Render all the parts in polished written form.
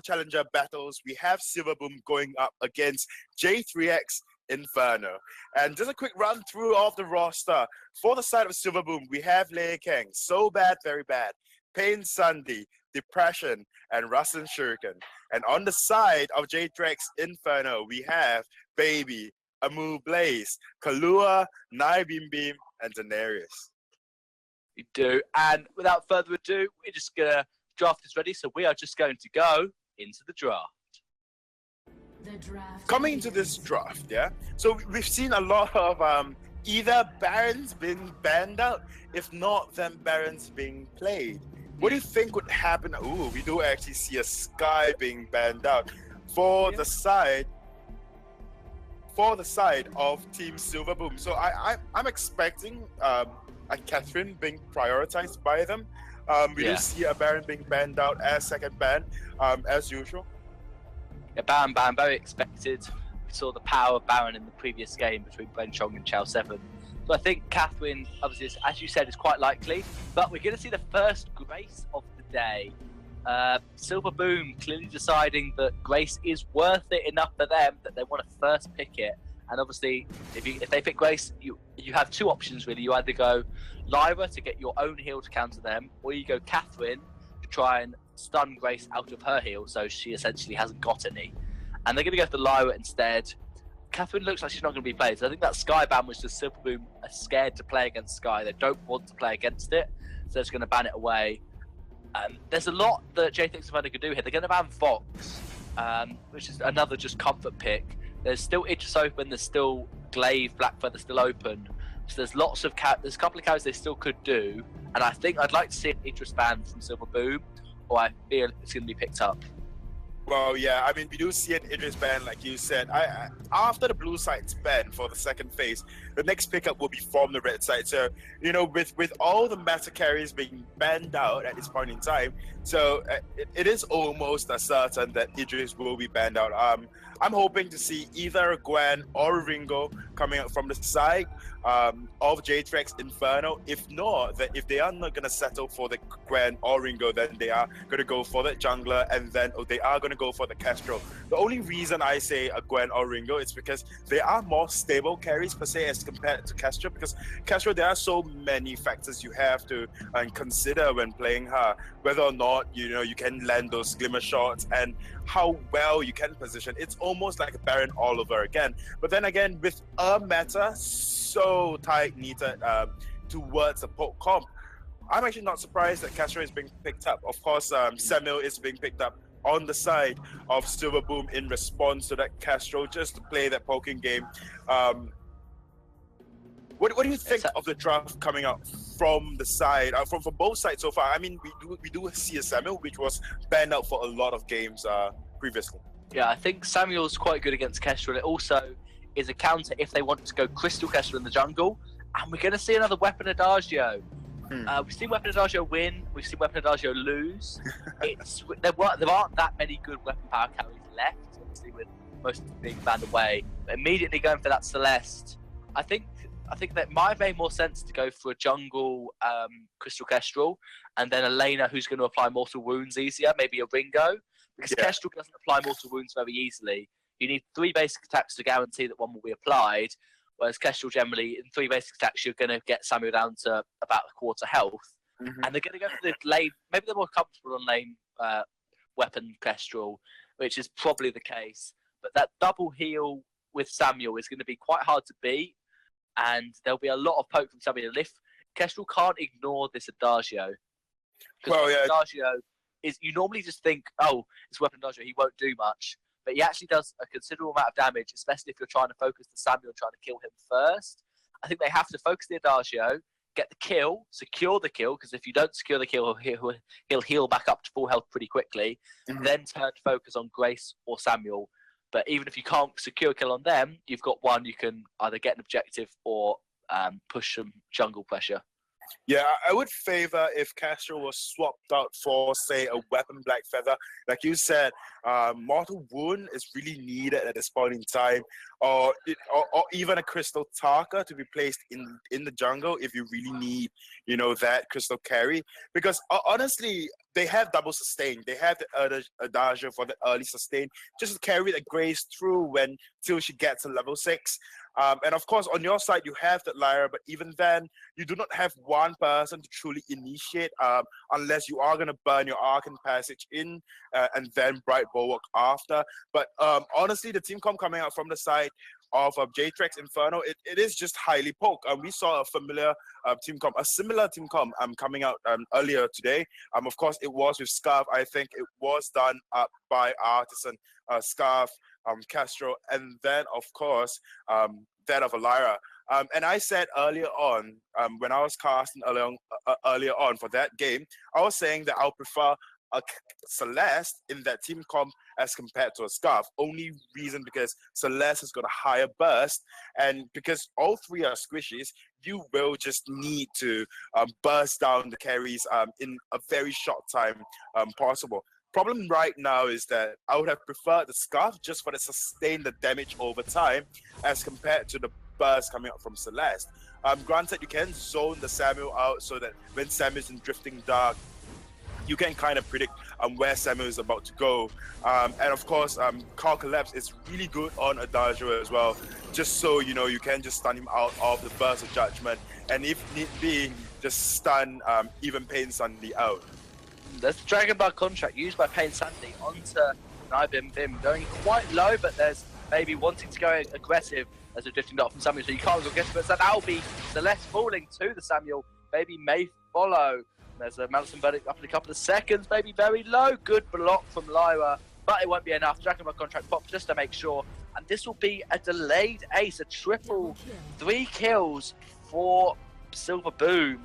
challenger battles, we have Silverboom going up against J3X Inferno. And just a quick run through of the roster. For the side of Silverboom, we have Lei Kang, So Bad, Very Bad, Pain Sunday, Depression, and Russian Shuriken. And on the side of J3X Inferno, we have Baby, Amu Blaze, Kalua, Nai Beam Beam, and Daenerys. You do. And without further ado, we're just going to draft is ready. So we are just going to go into the draft. Coming into this draft, yeah. So we've seen a lot of either Barons being banned out, if not, then Barons being played. What do you think would happen? Ooh, we do actually see a Sky being banned out for the side of Team Silverboom. So I'm expecting a Catherine being prioritized by them. We do see a Baron being banned out as second ban, as usual. Yeah, Baron, very expected. We saw the power of Baron in the previous game between Bren Chong and Chao 7. So I think Catherine, obviously, as you said, is quite likely. But we're going to see the first Grace of the day. Silverboom clearly deciding that Grace is worth it enough for them that they want to first pick it. And obviously, if they pick Grace, you have two options really. You either go Lyra to get your own heal to counter them, or you go Catherine to try and stun Grace out of her heal, so she essentially hasn't got any. And they're going to go for Lyra instead. Catherine looks like she's not going to be played, so I think that Sky ban was just Silverboom are scared to play against Sky. They don't want to play against it, so they're just going to ban it away. There's a lot that J3X could do here. They're going to ban Fox, which is another just comfort pick. There's still Idris open, there's still Glaive, Blackfeather still open. So there's lots of there's a couple of carries they still could do, and I think I'd like to see an Idris ban from Silverboom, or I feel it's going to be picked up. Well, yeah, I mean, we do see an Idris ban, like you said. After the blue side's ban for the second phase, the next pickup will be from the red side. So, you know, with all the meta carries being banned out at this point in time, so it is almost a certain that Idris will be banned out. I'm hoping to see either Gwen or Ringo coming out from the side of J3X Inferno. If not, that if they are not going to settle for the Gwen or Ringo, then they are going to go for the jungler, and then they are going to go for the Castro. The only reason I say a Gwen or Ringo is because they are more stable carries per se as compared to Castro, because Castro, there are so many factors you have to consider when playing her, whether or not you can land those glimmer shots and how well you can position. It's almost like a Baron all over again. But then again, with a meta so tight knitted towards a poke comp, I'm actually not surprised that Castro is being picked up. Of course, Samuel is being picked up on the side of Silverboom in response to that Castro, just to play that poking game. What do you think of the draft coming out from the side, from both sides so far? I mean, we do see a Samuel, which was banned out for a lot of games previously. Yeah, I think Samuel's quite good against Kestrel. It also is a counter if they want to go Crystal Kestrel in the jungle. And we're going to see another Weapon Adagio. We've seen Weapon Adagio win. We've seen Weapon Adagio lose. There aren't that many good weapon power carries left, obviously, with most of them being banned away. But immediately going for that Celeste, I think that might have made more sense to go for a jungle Crystal Kestrel, and then a laner who's going to apply Mortal Wounds easier, maybe a Ringo, because Kestrel doesn't apply Mortal Wounds very easily. You need 3 basic attacks to guarantee that one will be applied, whereas Kestrel generally, in 3 basic attacks, you're going to get Samuel down to about a quarter health. And they're going to go for the lane, maybe they're more comfortable on lane weapon Kestrel, which is probably the case. But that double heal with Samuel is going to be quite hard to beat, and there'll be a lot of poke from Samuel. And if Kestrel can't ignore this Adagio, because Adagio is, you normally just think, oh, it's Weapon Adagio, he won't do much. But he actually does a considerable amount of damage, especially if you're trying to focus the Samuel and trying to kill him first. I think they have to focus the Adagio, get the kill, secure the kill, because if you don't secure the kill, he'll heal back up to full health pretty quickly, then turn to focus on Grace or Samuel. But even if you can't secure a kill on them, you've got one, you can either get an objective or push some jungle pressure. Yeah, I would favor if Castro was swapped out for, say, a weapon Blackfeather. Like you said, Mortal Wound is really needed at this point in time, or even a Crystal Tarka to be placed in the jungle if you really need, that Crystal carry. Because honestly, they have double sustain. They have the Adagio for the early sustain, just to carry the Grace through till she gets to level 6. And of course, on your side, you have the Lyra, but even then, you do not have one person to truly initiate, unless you are going to burn your Arcane Passage in and then Bright Bulwark after. But honestly, the team comp coming out from the side of J3X Inferno, it is just highly poked. We saw a familiar team comp, a similar team comp coming out earlier today. Of course, it was with Scarf. I think it was done by Artisan, Scarf, Castro, and then, of course, that of Lyra. And I said earlier on, when I was casting earlier on for that game, I was saying that I'll prefer a Celeste in that team comp as compared to a Scarf. Only reason because Celeste has got a higher burst, and because all three are squishies, you will just need to burst down the carries in a very short time possible. Problem right now is that I would have preferred the Scarf just for the sustain the damage over time as compared to the burst coming out from Celeste. Granted, you can zone the Samuel out so that when Samuel's in Drifting Dark, you can kind of predict where Samuel is about to go. And of course, Car Collapse is really good on Adagio as well, just so you know you can just stun him out of the burst of Judgment, and if need be, just stun even Pain Sunday out. There's the Dragon Blood contract used by Pain Sandy onto Nibim Bim, going quite low, but there's maybe wanting to go aggressive as a Drifting Dart from Samuel, so you can't go aggressive, but that'll be Celeste falling to the Samuel. Baby may follow. There's a Madison verdict up in a couple of seconds, maybe very low. Good block from Lyra, but it won't be enough. Dragon Blood contract pop just to make sure, and this will be a delayed ace, a triple 3 kills for Silver Boom,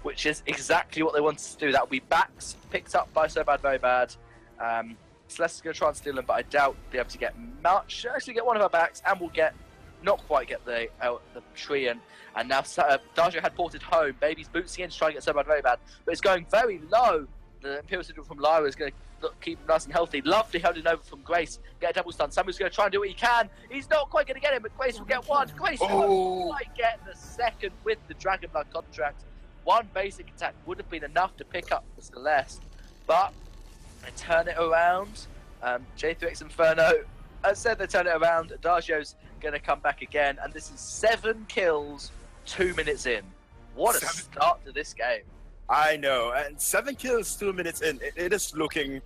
which is exactly what they wanted to do. That will be backs picked up by So Bad Very Bad. Celeste is going to try and steal them, but I doubt we'll be able to get much. She'll actually get one of her backs, and we'll not quite get the tree. And now Dajo had ported home. Baby's bootsing in to try and get So Bad Very Bad, but it's going very low. The Imperial Sigil from Lyra is going to keep him nice and healthy. Lovely holding over from Grace. Get a double stun. Samuel's going to try and do what he can. He's not quite going to get him, but Grace will get one. Grace will quite get the second with the Dragon Blood contract. One basic attack would have been enough to pick up the Celeste, but they turn it around. J3X Inferno, as I said, they turn it around. Adagio's going to come back again, and this is 7 kills, 2 minutes in. What a start to this game. I know, and 7 kills, 2 minutes in. It is looking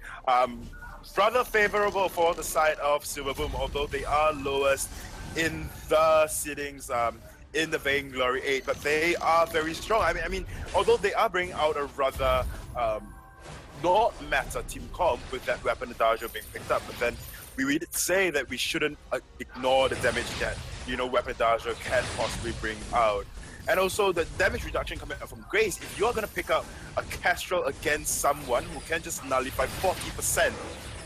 rather favorable for the side of Silver Boom, although they are lowest in the sittings in the Vainglory 8, but they are very strong. I mean, although they are bringing out a rather not meta team comp with that weapon Adagio being picked up, but then we did say that we shouldn't ignore the damage that, weapon Adagio can possibly bring out. And also the damage reduction coming out from Grace. If you're going to pick up a Kestrel against someone who can just nullify 40%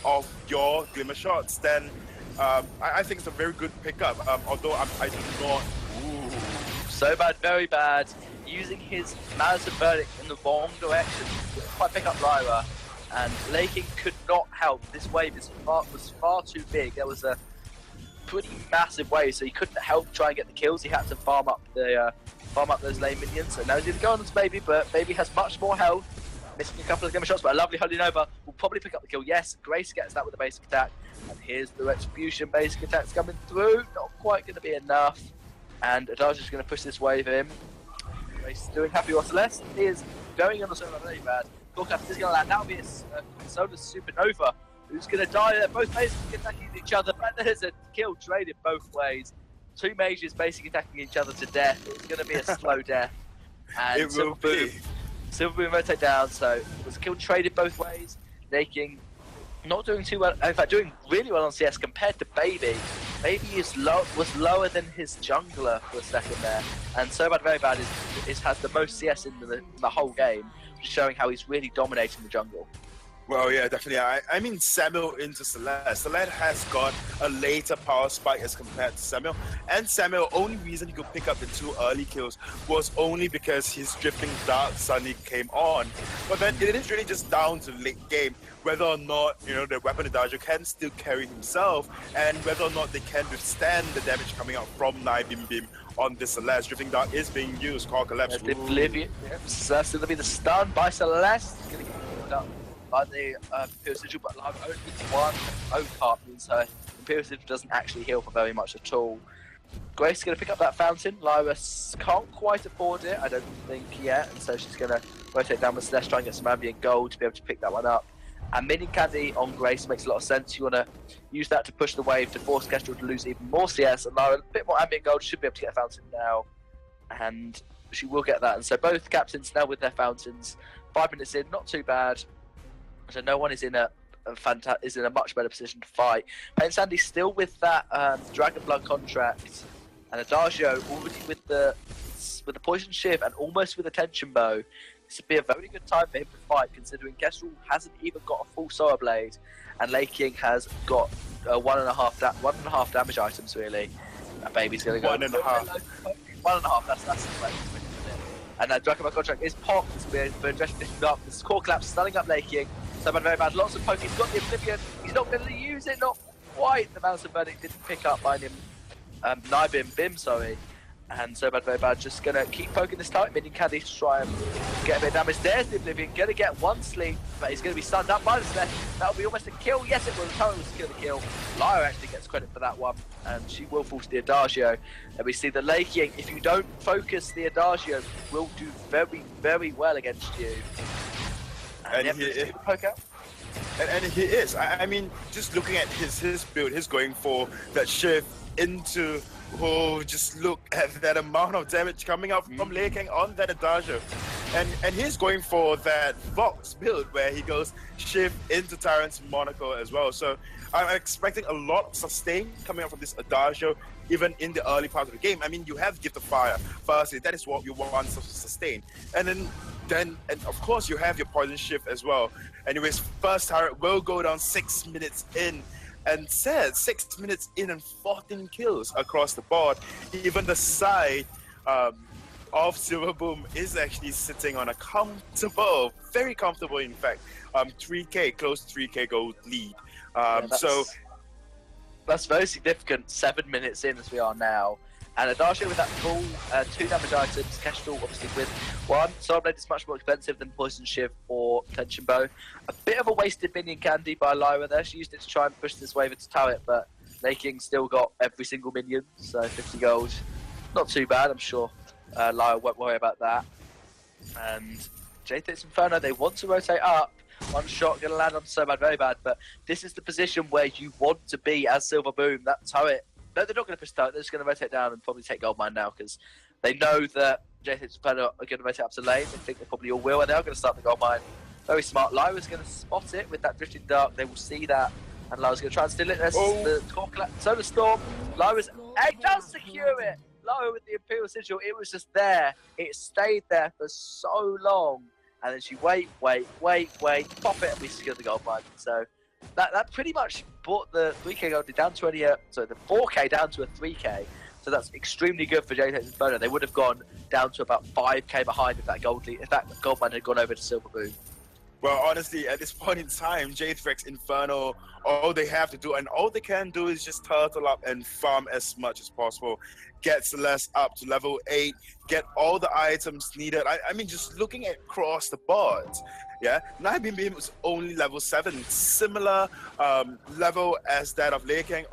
of your Glimmer shots, then I think it's a very good pickup, although I do not... So Bad Very Bad, using his Madison verdict in the wrong direction to quite pick up Lyra, and Laking could not help. This wave was far too big. There was a pretty massive wave, so he couldn't help try and get the kills. He had to farm up those lane minions. So now he's going to go on this Baby, but Baby has much more health, missing a couple of Glimmer shots, but a lovely Holy Nova will probably pick up the kill. Yes, Grace gets that with a basic attack, and here's the Retribution basic attacks coming through. Not quite going to be enough, and Adagio's going to push this wave in. Grace is doing happy with Celeste. He is going on the server very bad. Forecast is going to land. That'll be a Solar Supernova who's going to die. They're both basically attacking each other, but there's a kill traded both ways. 2 mages basically attacking each other to death. It's going to be a slow death. And it will be. Silver Boom rotate down, so it was a kill traded both ways. Naking not doing too well, in fact doing really well on CS compared to Baby. Baby was lower than his jungler for a second there, and So Bad Very Bad has the most CS in the whole game, showing how he's really dominating the jungle. Well, yeah, definitely. I mean, Samuel into Celeste. Celeste has got a later power spike as compared to Samuel. And Samuel, only reason he could pick up the 2 early kills was only because his Drifting Dark suddenly came on. But then it is really just down to late game, whether or not, the weapon Adagio can still carry himself, and whether or not they can withstand the damage coming out from Nibim Bim on this Celeste. Drifting Dark is being used. Car Collapse. Oblivion. That's going to be the stun by Celeste. Going to get picked up by the Imperial Sigil, but Lyra only needs one. Own cart means her Imperial Sigil doesn't actually heal for very much at all. Grace is going to pick up that fountain. Lyra can't quite afford it, I don't think yet, and so she's going to rotate down with Celeste, try and get some ambient gold to be able to pick that one up. And minion candy on Grace makes a lot of sense. You want to use that to push the wave to force Kestrel to lose even more CS, and Lyra, a bit more ambient gold, should be able to get a fountain now, and she will get that. And so both captains now with their fountains. 5 minutes in, not too bad. So no one is in a much better position to fight. Pain Sandy still with that Dragon Blood contract, and Adagio already with the Poison Shiv and almost with a Tension Bow. This would be a very good time for him to fight, considering Kestrel hasn't even got a full Solar Blade, and Lei King has got 1.5 damage items really. That baby's going to go 1.5. 1.5. That's the way. And that Dragon Blood contract is popped. We're addressing this up. This core collapse, stunning up Lei King. So bad, very bad. Lots of poke. He's got the Oblivion. He's not going to use it. Not quite. The Mountain Verdict didn't pick up by him. Bim, sorry. And so bad, very bad. Just going to keep poking this time. Minion Candy to try and get a bit of damage. There's the Oblivion. Going to get one sleep, but he's going to be stunned up by the Celeste. That'll be almost a kill. Yes, it will. The turret was the kill. Lyra actually gets credit for that one, and she will fall to the Adagio. And we see the Lei King, if you don't focus the Adagio, will do very, very well against you. And he is. I mean, just looking at his build, he's going for that shift into. Oh, just look at that amount of damage coming out from Lei King on that Adagio. And he's going for that Vox build where he goes shift into Tyrant's Monaco as well. So I'm expecting a lot of sustain coming out from this Adagio, even in the early part of the game. I mean, you have Gift of Fire. Firstly, that is what you want to sustain. And then of course you have your Poison Shift as well. Anyways, first turret will go down 6 minutes in. And said 6 minutes in and 14 kills across the board. Even the side of Silverboom is actually sitting on a comfortable, very comfortable, in fact, 3K, close to 3K gold lead. So that's very significant. 7 minutes in as we are now. And Adagio with that full 2 damage items, Kestrel obviously with 1. Solar Blade is much more expensive than Poison Shiv or Tension Bow. A bit of a wasted minion candy by Lyra there. She used it to try and push this wave into turret, but Lei King still got every single minion, so 50 gold. Not too bad, I'm sure. Lyra won't worry about that. And J3X Inferno, they want to rotate up. One shot going to land on so bad, very bad, but this is the position where you want to be as Silverboom. That turret. No, they're not going to push turret. They're just going to rotate down and probably take Goldmine now because they know that J3X Inferno are going to rotate up to lane. They think they probably all will, and they are going to start the Goldmine. Very smart. Lyra's going to spot it with that Drifting Dark. They will see that, and Lyra's going to try and steal it. There's the Solar Storm. Lyra's egg does secure it. Lyra with the Imperial Sigil. It was just there. It stayed there for so long, and then she wait, pop it, and we secured the Goldmine. So that pretty much brought the 3K gold down to the 4K down to a 3K. So that's extremely good for J3X Inferno. They would have gone down to about 5K behind if that Goldmine had gone over to Silverboom. Well, honestly, at this point in time, J3X Inferno, all they have to do and all they can do is just turtle up and farm as much as possible. Get Celeste up to level 8, get all the items needed. I mean, just looking at across the board, yeah, Bim was only level 7, similar level as that of Lei King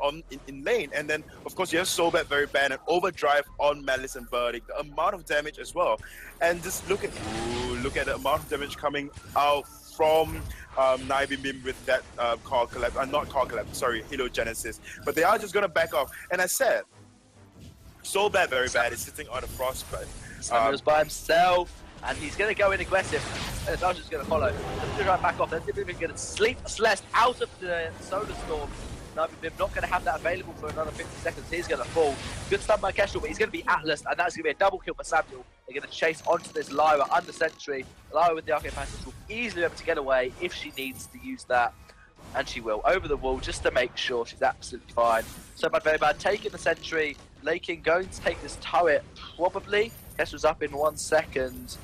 in lane. And then, of course, you have Soulbat very bad and Overdrive on Malice and Verdict. The amount of damage as well. And just look at the amount of damage coming out from Bim with that Core Collapse, not Core Collapse, sorry, Heliogenesis. But they are just going to back off. And I said, Soulbat very bad is sitting on a Frostbite. Samuel's by himself, and he's going to go in aggressive. And Adagio's going to follow. He's going to try and back off. They're going to sleep Celeste out of the Solar Storm. Bim not going to have that available for another 50 seconds. He's going to fall. Good stun by Kestrel, but he's going to be Atlas, and that's going to be a double kill for Samuel. They're going to chase onto this Lyra under Sentry. Lyra with the Arcane Passage will easily be able to get away if she needs to use that. And she will, over the wall, just to make sure she's absolutely fine. So bad, very bad. Taking the Sentry. Lei King going to take this turret, probably. Kestrel's up in 1 second.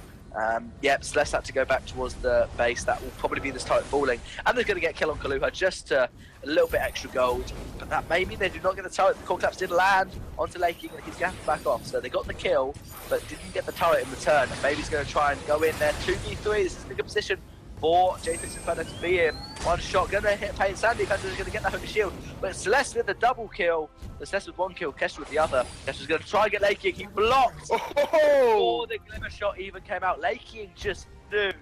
Yep, Celeste had to go back towards the base. That will probably be this turret falling. And they're going to get kill on Kaluha just to a little bit extra gold. But that maybe they do not get the turret. The Core Collapse did land onto Lei King, and he's going to have to back off. So they got the kill, but didn't get the turret in return. And maybe he's going to try and go in there 2v3. This is a good position for J3X Inferno to be in. One shot, gonna hit Pain Sandy, Feather's gonna get that home shield, but Celeste with the double kill. Celeste with one kill, Kestra with the other. Kestra's gonna try and get Lei King, he blocked before the glimmer shot even came out. Lei King just knew.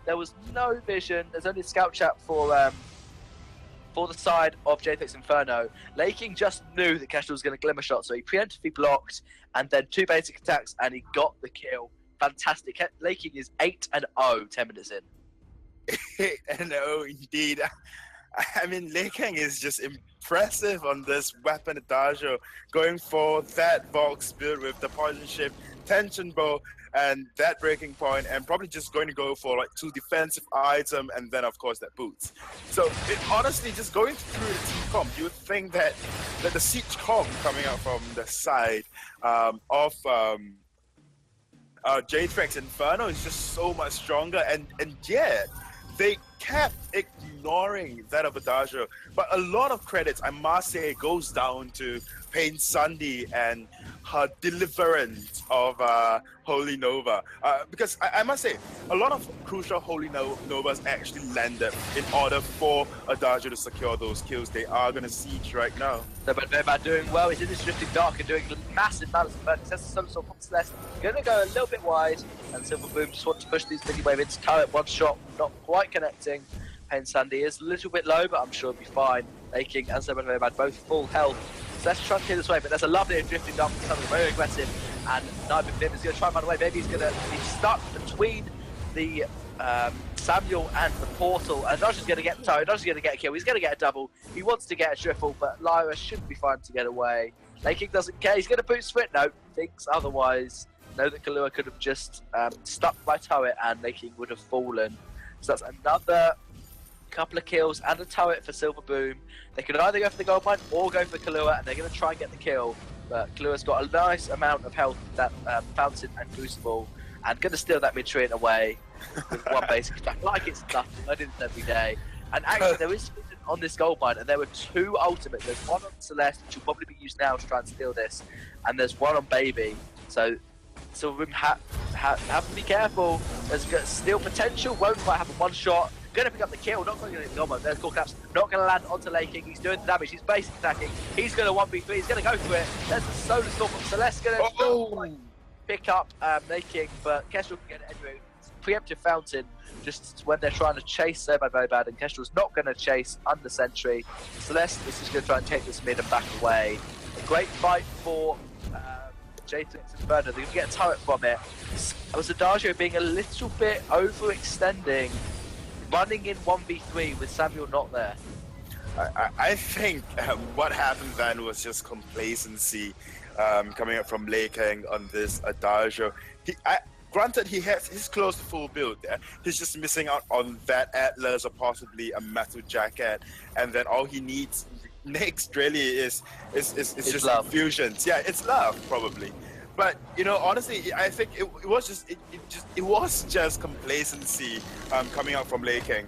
There was no vision, there's only a scout chat for the side of J3X Inferno. Lei King just knew that Kestra was gonna glimmer shot, so he preemptively blocked, and then 2 basic attacks, and he got the kill. Fantastic. Lei King is 8-0, 10 minutes in. 8-0 indeed. I mean, Lei King is just impressive on this weapon adagio, going for that box build with the poison shift, tension bow, and that breaking point, and probably just going to go for like 2 defensive items, and then of course that boots. So honestly, just going through the team comp, you would think that the siege comp coming out from the side of J3X Inferno is just so much stronger, and yet they kept ignoring that of Adagio. But a lot of credits, I must say, goes down to Pain Sandy and her deliverance of Holy Nova. Because I must say, a lot of crucial Holy Novas actually landed in order for Adagio to secure those kills. They are going to siege right now. So, but Nomad doing well. He's in this drifting dark and doing massive balance of burning. That's some sort of Celeste. Going to go a little bit wide, and Silver Boom just wants to push these mini wave into turret. One shot, not quite connecting. Pain Sandy is a little bit low, but I'm sure it'll be fine. Lei King and Silver Nomad both full health. So let's try to clear this way, but there's a lovely drifting dark from something very aggressive, and Nibin Bim is going to try and run away. Maybe he's going to be stuck between the Samuel and the portal, and Dodge is going to get the tower. Dodge is going to get a kill. He's going to get a double. He wants to get a triple, but Lyra should be fine to get away. Lei King doesn't care. He's going to boost Swit. No, thinks otherwise. Know that Kahlua could have just stuck by turret, and Lei King would have fallen. So that's another couple of kills and a turret for Silver Boom. They can either go for the gold mine or go for Kahlua, and they're going to try and get the kill. But Kalua's got a nice amount of health, that Fountain and Crucible, and going to steal that mid-train away with 1 basic attack. Like it's nothing. I do this every day. And actually, there is vision on this gold mine, and there were 2 ultimates. There's one on Celeste, which will probably be used now to try and steal this, and there's one on Baby. So Silver Boom have to be careful. There's still potential. Won't quite have a 1 shot. Going to pick up the kill, not going to get the gold mode. There's Core Caps, not going to land onto Lei King. He's doing the damage, he's basic attacking. He's going to 1v3, he's going to go for it. There's the Solar Storm from Celeste going to pick up Lei King, but Kestrel can get it anyway. Preemptive Fountain, just when they're trying to chase so very bad, and Kestrel's not going to chase under Sentry. Celeste is just going to try and take this mid and back away. A great fight for J3X Inferno. They're going to get a turret from it. It was Adagio being a little bit overextending, running in 1v3 with Samuel not there. I think what happened then was just complacency coming up from Lei King on this Adagio. Granted, he's close to full build there. He's just missing out on that Atlas or possibly a metal jacket, and then all he needs next really is just love. infusions. Yeah, it's love probably. But you know, honestly, I think it was just complacency coming out from Lei King.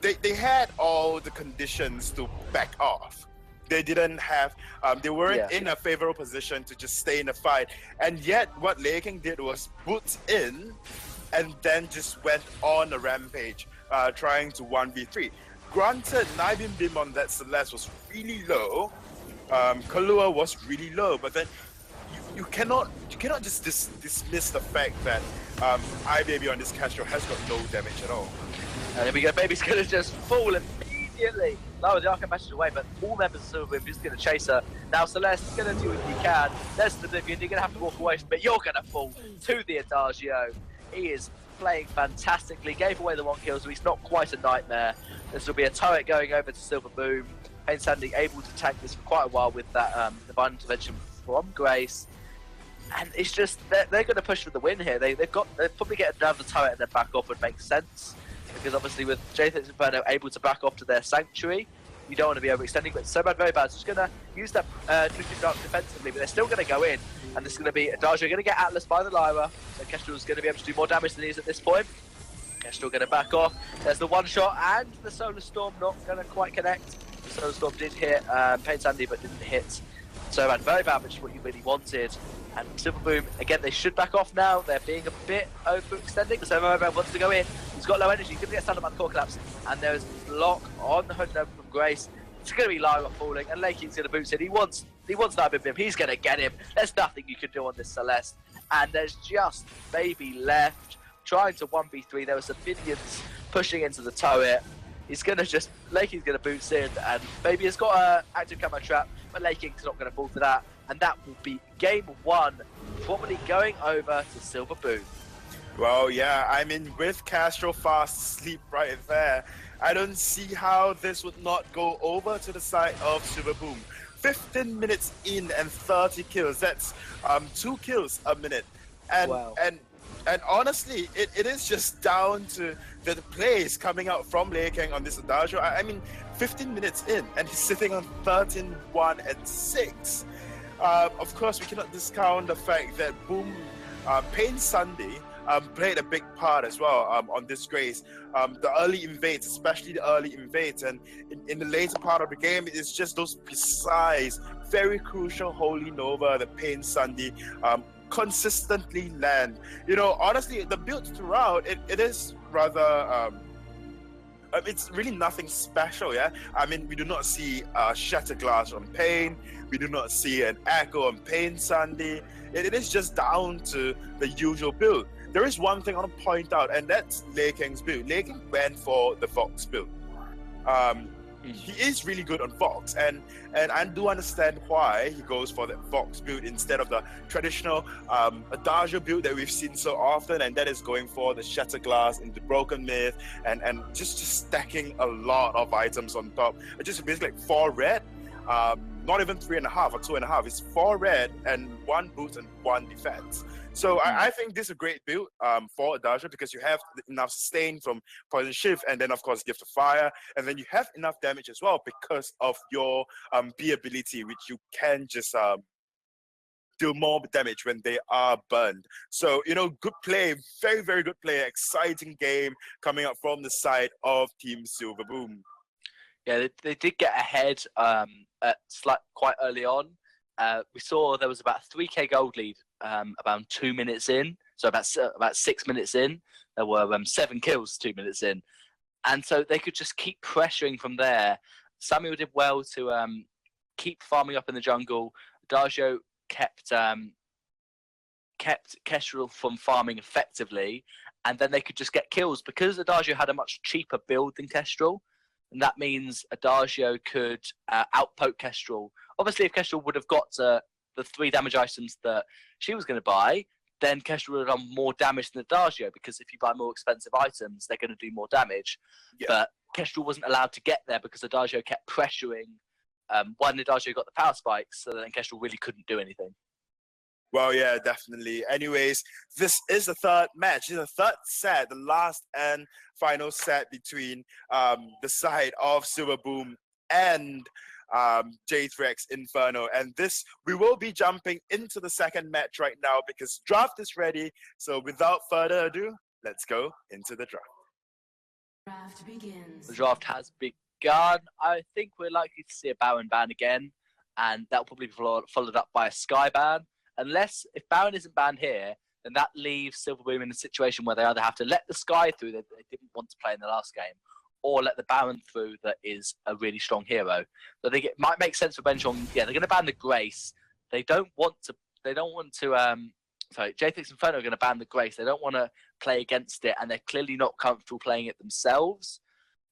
They had all the conditions to back off. They didn't have, they weren't in a favorable position to just stay in the fight. And yet, what Lei King did was put in, and then just went on a rampage, trying to 1v3. Granted, Nibin Bim on that Celeste was really low. Kahlua was really low, but then you cannot just dismiss the fact that iBaby on this Castro has got no damage at all. And there we go, Baby's gonna just fall immediately. No, the Arkham matches away, but all members of Silver Boom just gonna chase her. Now Celeste's gonna do what he can. There's the Oblivion, you're gonna have to walk away from it. You're gonna fall to the Adagio. He is playing fantastically, gave away the 1 kill, so he's not quite a nightmare. This will be a turret going over to Silver Boom. Pain Sandy able to tank this for quite a while with that divine intervention from Grace. And it's just, they're going to push for the win here. They'll probably get another turret and then back off would make sense. Because obviously with J3X Inferno able to back off to their Sanctuary, you don't want to be overextending, but so bad, very bad. So it's going to use that Drifting Dark defensively, but they're still going to go in. And this is going to be Adagio going to get Atlas by the Lyra. So Kestrel's going to be able to do more damage than he is at this point. Kestrel going to back off. There's the 1 shot, and the Solar Storm not going to quite connect. The Solar Storm did hit Pain Sandy, but didn't hit so bad, very bad, which is what you really wanted. And Silver Boom, again, they should back off now. They're being a bit overextending. So Momo wants to go in. He's got low energy. He's going to get stunned by the core collapse. And there's a block on the hood from Grace. It's going to be Lyra falling, and Laking's going to boot it. He wants Nibim Bim. He's going to get him. There's nothing you can do on this Celeste. And there's just Baby left trying to 1v3. There were some minions pushing into the turret. He's going to Laking's going to boot in, and Baby has got an active camo trap, but Laking's not going to fall to that. And that will be game 1, probably going over to Silver Boom. Well, yeah, I mean, with Castro fast asleep right there, I don't see how this would not go over to the side of Silver Boom. 15 minutes in and 30 kills. That's 2 kills a minute. And wow. and honestly, it is just down to the plays coming out from Lekang on this Adagio. I mean, 15 minutes in, and he's sitting on 13, 1, and 6. Of course, we cannot discount the fact that Boom, Pain Sunday, played a big part as well on this Grace. The early invades, especially the early invades, and in the later part of the game, it's just those precise, very crucial Holy Nova that Pain Sunday consistently land. You know, honestly, the build throughout, it is rather... it's really nothing special, yeah? I mean, we do not see Shatter Glass on Pain. We do not see an Echo on Pain Sunday. It is just down to the usual build. There is one thing I want to point out, and that's Lekang's build. Lekang went for the Vox build. He is really good on Vox, and I do understand why he goes for the Vox build instead of the traditional Adagio build that we've seen so often, and that is going for the Shatter Glass into Broken Myth and just stacking a lot of items on top. It's just basically like 4 red, not even 3.5 or 2.5. It's 4 red and 1 boost and 1 defense. So I think this is a great build for Adagio because you have enough sustain from Poison Shift and then of course Gift of Fire, and then you have enough damage as well because of your B ability, which you can just deal more damage when they are burned. So, you know, good play, very, very good play, exciting game coming up from the side of Team Silver Boom. Yeah, they did get ahead quite early on. We saw there was about a 3k gold lead about 2 minutes in, so about 6 minutes in. There were 7 kills 2 minutes in, and so they could just keep pressuring from there. Samuel did well to keep farming up in the jungle. Adagio kept Kestrel from farming effectively, and then they could just get kills because Adagio had a much cheaper build than Kestrel. And that means Adagio could outpoke Kestrel. Obviously, if Kestrel would have got the 3 damage items that she was going to buy, then Kestrel would have done more damage than Adagio, because if you buy more expensive items, they're going to do more damage. Yeah. But Kestrel wasn't allowed to get there because Adagio kept pressuring when Adagio got the power spikes, so then Kestrel really couldn't do anything. Well, yeah, definitely. Anyways, this is the third match. This is the third set, the last and final set between the side of Silver Boom and J3X Inferno. And this, we will be jumping into the second match right now because draft is ready. So without further ado, let's go into the draft. Draft begins. The draft has begun. I think we're likely to see a Baron ban again, and that'll probably be followed up by a Sky ban. Unless, if Baron isn't banned here, then that leaves Silver Boom in a situation where they either have to let the Sky through that they didn't want to play in the last game, or let the Baron through that is a really strong hero. So I think it might make sense for Benchong. Yeah, they're going to ban the Grace. They don't want to. Sorry, J3X Inferno are going to ban the Grace. They don't want to play against it, and they're clearly not comfortable playing it themselves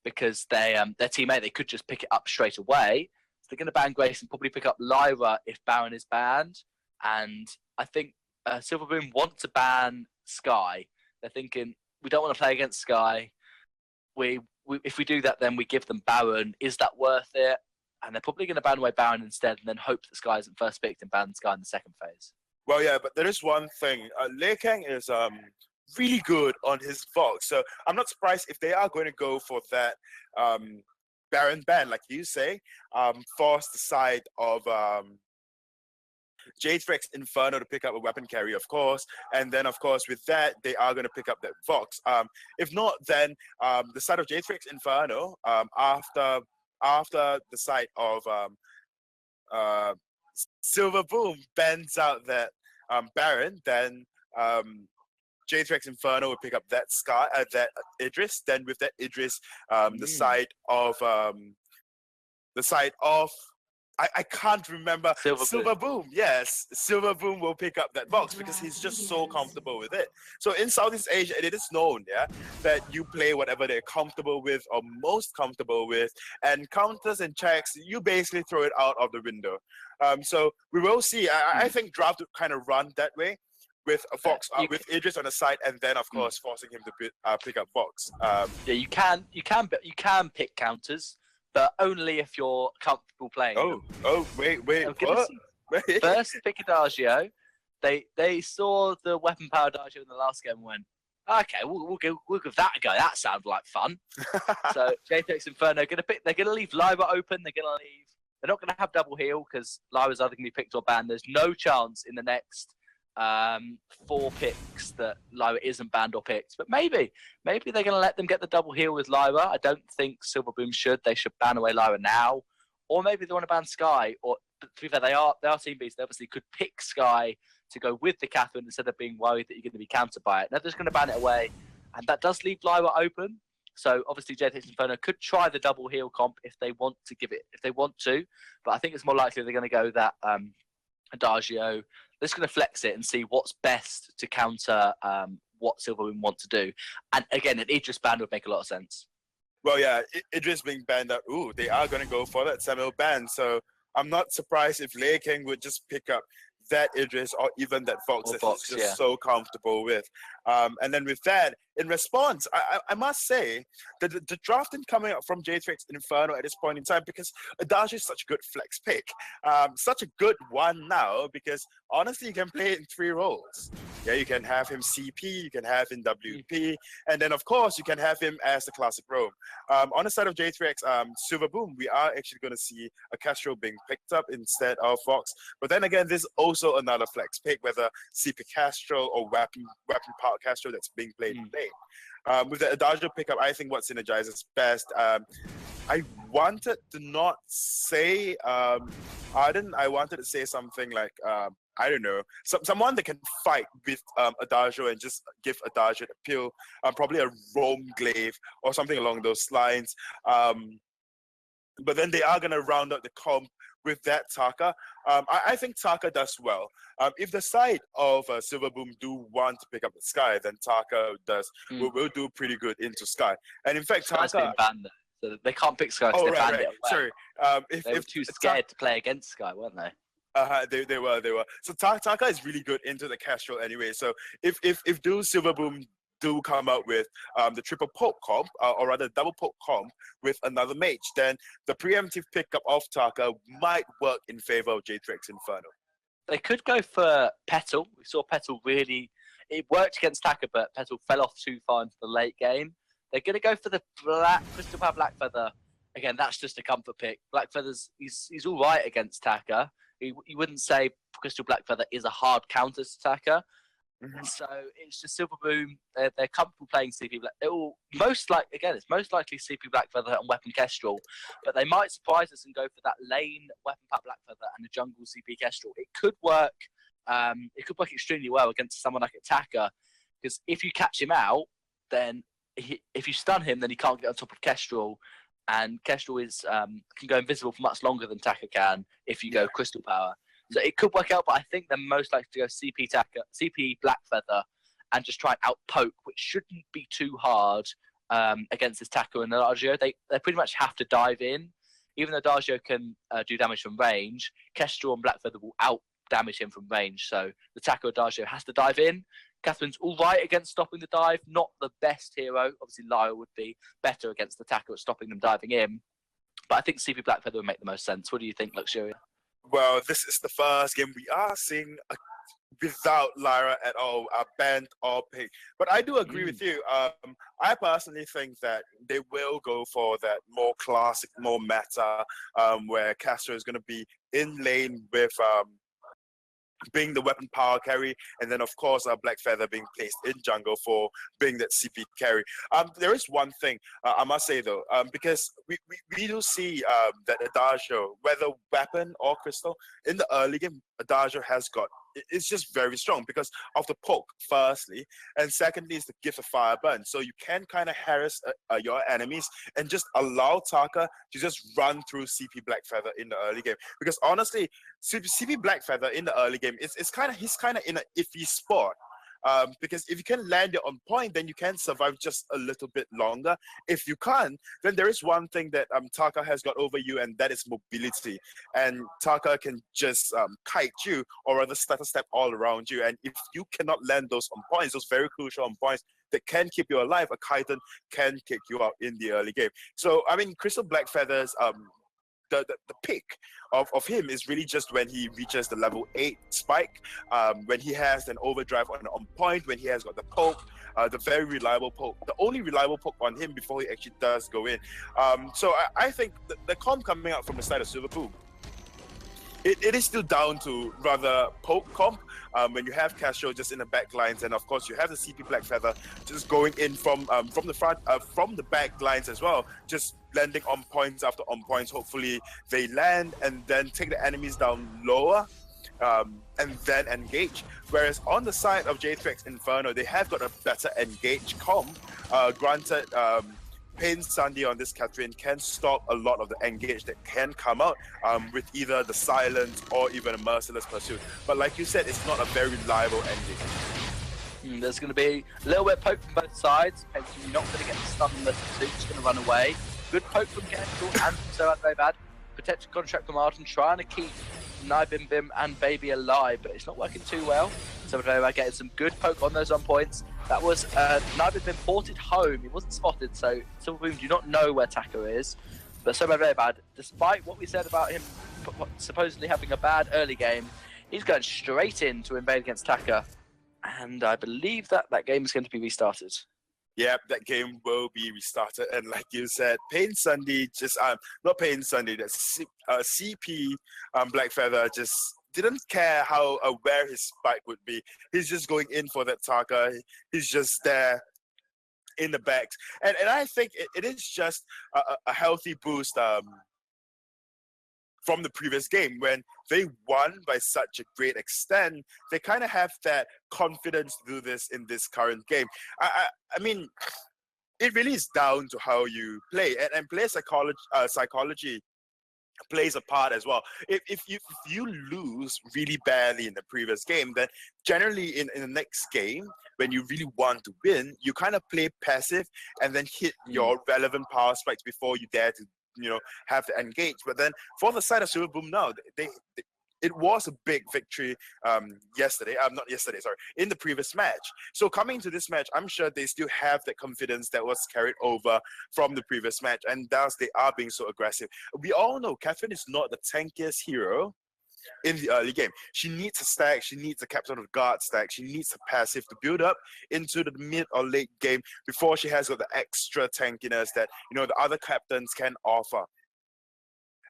because their teammate, they could just pick it up straight away. So they're going to ban Grace and probably pick up Lyra if Baron is banned. And I think Silver Boom want to ban Sky. They're thinking, we don't want to play against Sky. If we do that, then we give them Baron. Is that worth it? And they're probably going to ban away Baron instead and then hope that Sky isn't first picked and ban Sky in the second phase. Well, yeah, but there is one thing. Lekang is really good on his Vox. So I'm not surprised if they are going to go for that Baron ban, like you say, force the side of... J3X Inferno to pick up a weapon carry, of course, and then of course with that they are going to pick up that Vox. If not, then the side of J3X Inferno after the side of Silver Boom bans out that Baron, then J3X Inferno will pick up that that Idris. Then with that Idris, the side of I can't remember. Silver Boom. Yes, Silver Boom will pick up that box because he's just so comfortable with it. So in Southeast Asia, it is known, that you play whatever they're comfortable with or most comfortable with, and counters and checks, you basically throw it out of the window. So we will see. I think draft would kind of run that way, with a Fox, with Idris on the side, and then of course forcing him to pick up Fox. Yeah, you can pick counters, but only if you're comfortable playing. Wait, what? First pick Adagio. They saw the weapon power Adagio in the last game and went, okay, we'll give that a go. That sounds like fun. So J3X Inferno they're gonna leave Lyra open. They're not gonna have double heal because Lyra's either gonna be picked or banned. There's no chance in the next 4 picks that Lyra isn't banned or picked, but maybe they're going to let them get the double heal with Lyra. I don't think Silver Boom they should ban away Lyra now, or maybe they want to ban Sky. Or to be fair, they are team beasts. They obviously could pick Sky to go with the Catherine instead of being worried that you're going to be countered by it. Now they're just going to ban it away, and that does leave Lyra open. So obviously J3X Inferno could try the double heal comp if they want to, but I think it's more likely they're going to go that Adagio. They're just going to flex it and see what's best to counter what Silverboom want to do. And again, an Idris ban would make a lot of sense. Well, yeah, Idris being banned out, they are going to go for that Samuel ban. So I'm not surprised if Lei King would just pick up that Idris or even that Fox that he's just so comfortable with. And then with that, in response, I must say that the drafting coming up from J3X Inferno at this point in time, because Adagio is such a good flex pick, such a good one now, because honestly, you can play it in 3 roles. Yeah, you can have him CP, you can have him WP, and then of course you can have him as the classic roam. On the side of J3X Silver Boom, we are actually going to see a Castro being picked up instead of Fox. But then again, there's also another flex pick, whether CP Castro or weapon power Castro that's being played today. With the Adagio pickup, I think what synergizes best. I wanted to not say Arden. I wanted to say something like I don't know, someone that can fight with Adagio and just give Adagio the pill. Probably a Roam Glaive or something along those lines. But then they are gonna round out the comp with that Taka. I think Taka does well. If the side of Silver Boom do want to pick up the Sky, then Taka will do pretty good into Sky. And in fact, Sky's Taka been banned, so they can't pick Sky. They banned it away. Sorry, they were too scared to play against Sky, weren't they? They were. So Taka is really good into the Castro anyway. So if do Silver Boom do come out with the triple poke comp, or rather double poke comp with another mage, then the preemptive pickup of Taka might work in favor of J3X Inferno. They could go for Petal. We saw Petal it worked against Taka, but Petal fell off too far into the late game. They're going to go for the Crystal Power Blackfeather. Again, that's just a comfort pick. Blackfeather's he's all right against Taka. You wouldn't say Crystal Blackfeather is a hard counter to Taka. So it's just Silver Boom. They're comfortable playing CP Black. It's most likely CP Blackfeather and Weapon Kestrel, but they might surprise us and go for that lane Weapon Pack Blackfeather and the jungle CP Kestrel. It could work. It could work extremely well against someone like Attacker, because if you catch him out, then if you stun him, then he can't get on top of Kestrel, and Kestrel can go invisible for much longer than Taka can if you go Crystal Power. So it could work out, but I think they're most likely to go CP Blackfeather and just try and out-poke, which shouldn't be too hard against this Taka and Adagio. They pretty much have to dive in. Even though Adagio can do damage from range, Kestrel and Blackfeather will out-damage him from range. So the Taka Adagio has to dive in. Catherine's all right against stopping the dive. Not the best hero. Obviously, Lyra would be better against the Taka at stopping them diving in. But I think CP Blackfeather would make the most sense. What do you think, Luxuria? Well, this is the first game we are seeing without Lyra at all, banned or picked. But I do agree with you. I personally think that they will go for that more classic, more meta, where Castro is going to be in lane with being the weapon power carry, and then of course Blackfeather being placed in jungle for being that CP carry. There is one thing I must say though, because we do see that Adagio, whether weapon or crystal, in the early game, Adagio has got it's just very strong because of the poke, firstly, and secondly is the gift of fire burn. So you can kind of harass your enemies and just allow Taka to just run through CP Blackfeather in the early game. Because honestly, CP Blackfeather in the early game, he's kind of in an iffy spot. Because if you can land it on point, then you can survive just a little bit longer. If you can't, then there is one thing that Taka has got over you, and that is mobility. And Taka can just kite you, or rather stutter step all around you. And if you cannot land those on points, those very crucial on points that can keep you alive, a Chiton can kick you out in the early game. So, I mean, Crystal Blackfeather's the pick of him is really just when he reaches the level 8 spike, when he has an overdrive on point, when he has got the poke, the very reliable poke, the only reliable poke on him before he actually does go in. So I think the comp coming out from the side of Silver Boom, it is still down to rather poke comp, when you have Castro just in the back lines, and of course you have the CP Blackfeather just going in from the front, from the back lines as well, just landing on points after on points. Hopefully they land and then take the enemies down lower, and then engage. Whereas on the side of J3X Inferno, they have got a better engage comp. Granted, Pain Sunday on this Catherine can stop a lot of the engage that can come out with either the silence or even a merciless pursuit. But like you said, it's not a very reliable ending. There's going to be a little bit of poke from both sides. You're not going to get the stun on the pursuit, just going to run away. Good poke from Kendall and from Sohan very bad. Protected contract from Martin, trying to keep Bim Bim and Baby alive, but it's not working too well. So we're getting some good poke on those on points. That was Bim Bim ported home. He wasn't spotted, so Silver Boom do not know where Taka is. But so very bad. Despite what we said about him supposedly having a bad early game, he's going straight in to invade against Taka. And I believe that game is going to be restarted. Yeah, that game will be restarted, and like you said, Pain Sunday just not Pain Sunday, that CP Blackfeather just didn't care how where his spike would be. He's just going in for that Taka. He's just there in the backs, and I think it is just a healthy boost from the previous game when they won by such a great extent. They kind of have that confidence to do this in this current game. I mean, it really is down to how you play, and player psychology plays a part as well. If you lose really badly in the previous game, then generally in the next game, when you really want to win, you kind of play passive and then hit your relevant power spikes before you dare to have to engage. But then for the side of Silver Boom now, it was a big victory in the previous match. So coming to this match, I'm sure they still have that confidence that was carried over from the previous match, and thus they are being so aggressive. We all know Catherine is not the tankiest hero in the early game. She needs a stack, she needs a Captain of the Guard stack, she needs a passive to build up into the mid or late game before she has got the extra tankiness that the other captains can offer.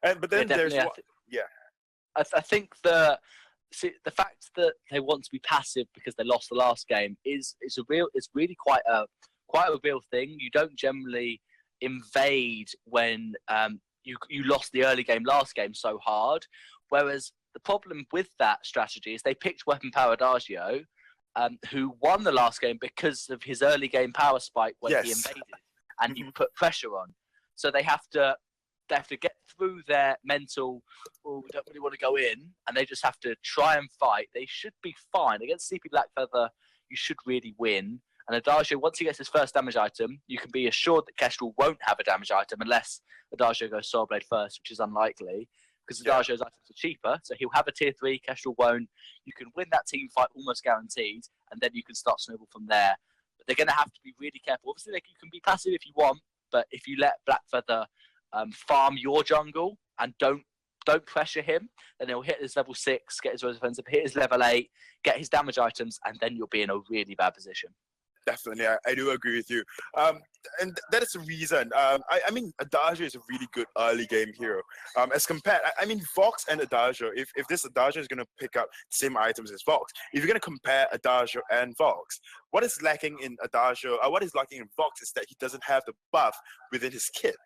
But then there's I think the fact that they want to be passive because they lost the last game is really quite a real thing. You don't generally invade when you lost the early game last game so hard. Whereas the problem with that strategy is they picked Weapon Power Adagio, who won the last game because of his early game power spike when he invaded, and he put pressure on. So they have to get through their mental, we don't really want to go in, and they just have to try and fight. They should be fine. Against CP Blackfeather, you should really win. And Adagio, once he gets his first damage item, you can be assured that Kestrel won't have a damage item unless Adagio goes Soul Blade first, which is unlikely, because Adagio's items are cheaper, so he'll have a tier 3, Kestrel won't. You can win that team fight almost guaranteed, and then you can start snowball from there. But they're going to have to be really careful. Obviously, you can be passive if you want, but if you let Blackfeather farm your jungle and don't pressure him, then he'll hit his level 6, get his Rose Offensive, hit his level 8, get his damage items, and then you'll be in a really bad position. Definitely, I do agree with you. And that is the reason. I mean, Adagio is a really good early game hero. As compared, I mean, Vox and Adagio, if this Adagio is going to pick up the same items as Vox, if you're going to compare Adagio and Vox, what is lacking in Adagio, what is lacking in Vox is that he doesn't have the buff within his kit.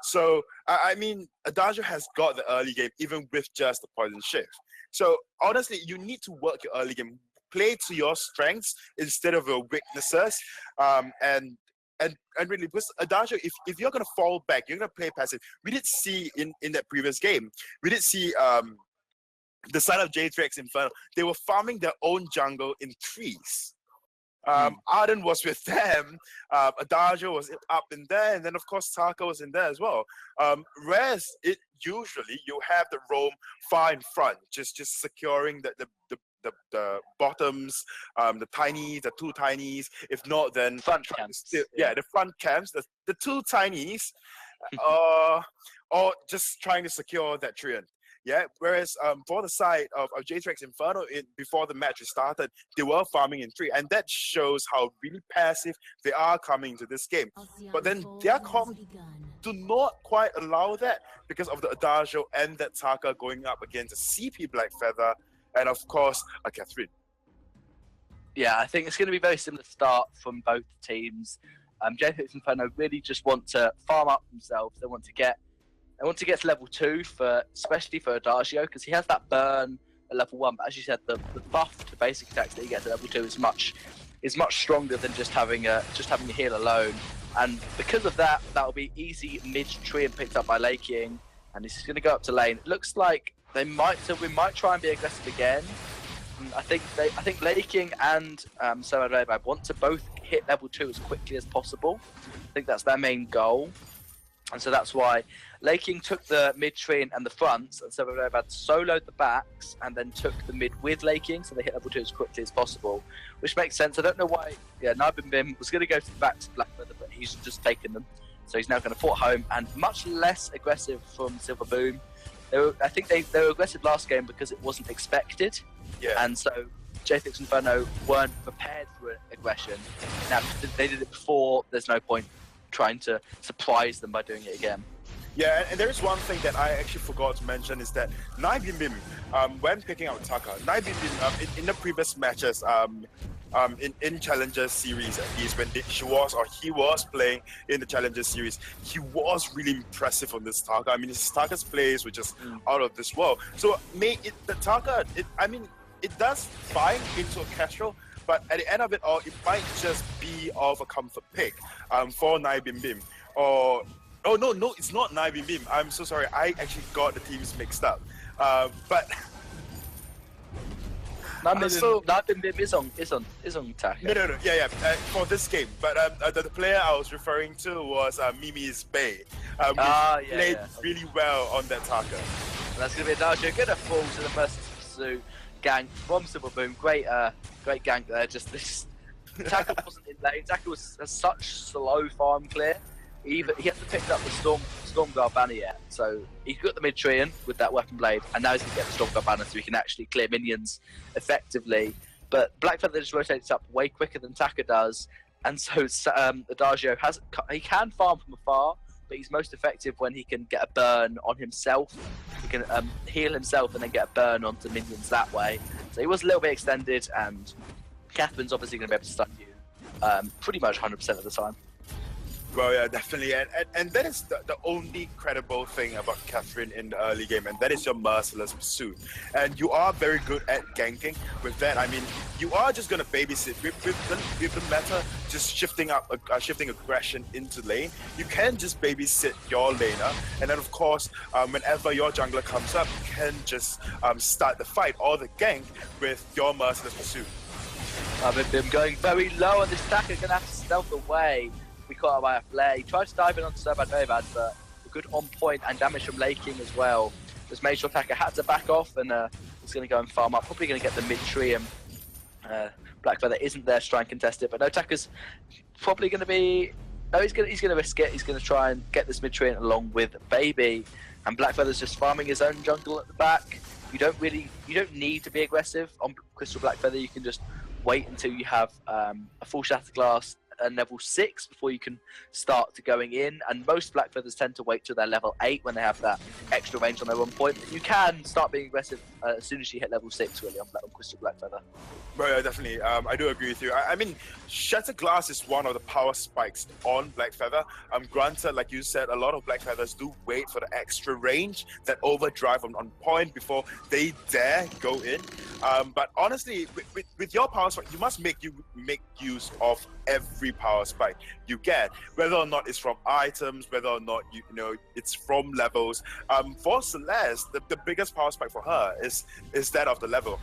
So, I mean, Adagio has got the early game even with just the poison shift. So, honestly, you need to work your early game. Play to your strengths instead of your weaknesses. And really, because Adagio, if you're going to fall back, you're going to play passive. We did see in that previous game, we did see the side of J3X Inferno, they were farming their own jungle in trees. Arden was with them, Adagio was up in there, and then of course Taka was in there as well. Whereas usually you have the roam far in front, just securing the bottoms, the two tinies. If not, then Front camps. The front camps, the two tinies, or just trying to secure that Treant. Yeah, whereas for the side of J3X Inferno, before the match started, they were farming in tree, and that shows how really passive they are coming to this game. But then their comp do not quite allow that because of the Adagio and that Taka going up against a CP Blackfeather and of course a Catherine. Yeah, I think it's going to be a very similar start from both teams. J3X Inferno really just want to farm up themselves. They want to get to level 2 especially for Adagio, because he has that burn at level 1. But as you said, the buff to basic attacks that he gets at level 2 is much stronger than just having a heal alone. And because of that, will be easy mid tree and picked up by Lei King, and he's going to go up to lane. It looks like we might try and be aggressive again. I think Lei King and Somadrebab want to both hit level 2 as quickly as possible. I think that's their main goal. And so that's why Lei King took the mid tree and the fronts, and Somadrebab soloed the backs and then took the mid with Lei King, so they hit level 2 as quickly as possible, which makes sense. I don't know why. Yeah, Nabimbim was going to go to the back to Blackfeather, but he's just taken them. So he's now going to port home, and much less aggressive from Silver Boom. I think they were aggressive last game because it wasn't expected. Yeah. And so J3X Inferno weren't prepared for aggression. Now, they did it before, there's no point trying to surprise them by doing it again. Yeah, and there is one thing that I actually forgot to mention is that Nabimbim, when picking out Taka, Nabimbim in the previous matches, in Challenger series at least, when he was playing in the Challenger series, he was really impressive on this Taka. I mean, his Taka's plays were just out of this world. So it does fine into a casual, but at the end of it all, it might just be of a comfort pick for Nabimbim. Or no, it's not Nabimbim. I'm so sorry. I actually got the teams mixed up. But Nabimbim is on Taka. No. Yeah. For this game, but the player I was referring to was Mimi's Bay. Played really well on that Taka. And that's going to be Adagio. Going to fall to the Merciless Pursuit gank from Silver Boom. Great gank there. Just this. Taka wasn't in lane. Taka has such slow farm clear. He hasn't picked up the Stormguard banner yet, so he got the mid tree in with that weapon blade, and now he's going to get the Stormguard banner so he can actually clear minions effectively. But Blackfeather just rotates up way quicker than Taka does, and so Adagio he can farm from afar, but he's most effective when he can get a burn on himself. He can heal himself and then get a burn onto minions that way. So he was a little bit extended, and Catherine's obviously going to be able to stun you pretty much 100% of the time. Well, yeah, definitely, and that is the only credible thing about Catherine in the early game, and that is your Merciless Pursuit. And you are very good at ganking with that. I mean, you are just gonna babysit with the meta just shifting aggression into lane. You can just babysit your laner, and then of course, whenever your jungler comes up, you can just start the fight or the gank with your Merciless Pursuit. Bim going very low on this Taka, gonna have to stealth away. We caught out by a flare. He tried to dive in onto Somadrebab, but a good on point and damage from Lei King as well. Just made sure Taka had to back off, and he's going to go and farm up. Probably going to get the mid tree, and Blackfeather isn't there to try and contest it. But no, Taka's probably going to be. No, he's going to risk it. He's going to try and get this mid tree along with Baby, and Blackfeather's just farming his own jungle at the back. You don't need to be aggressive on Crystal Blackfeather. You can just wait until you have a full Shattered Glass level 6 before you can start to going in, and most Black Feathers tend to wait till they're level 8 when they have that extra range on their 1 point. But you can start being aggressive as soon as you hit level 6 really on Crystal Black Feather. Right, definitely. I do agree with you. I mean, Shatter Glass is one of the power spikes on Black Feather. Granted, like you said, a lot of Black Feathers do wait for the extra range, that overdrive on point before they dare go in. But honestly, with your power spike, you must make use of every power spike you get, whether or not it's from items, whether or not you know it's from levels. For Celeste, the biggest power spike for her is that of the level,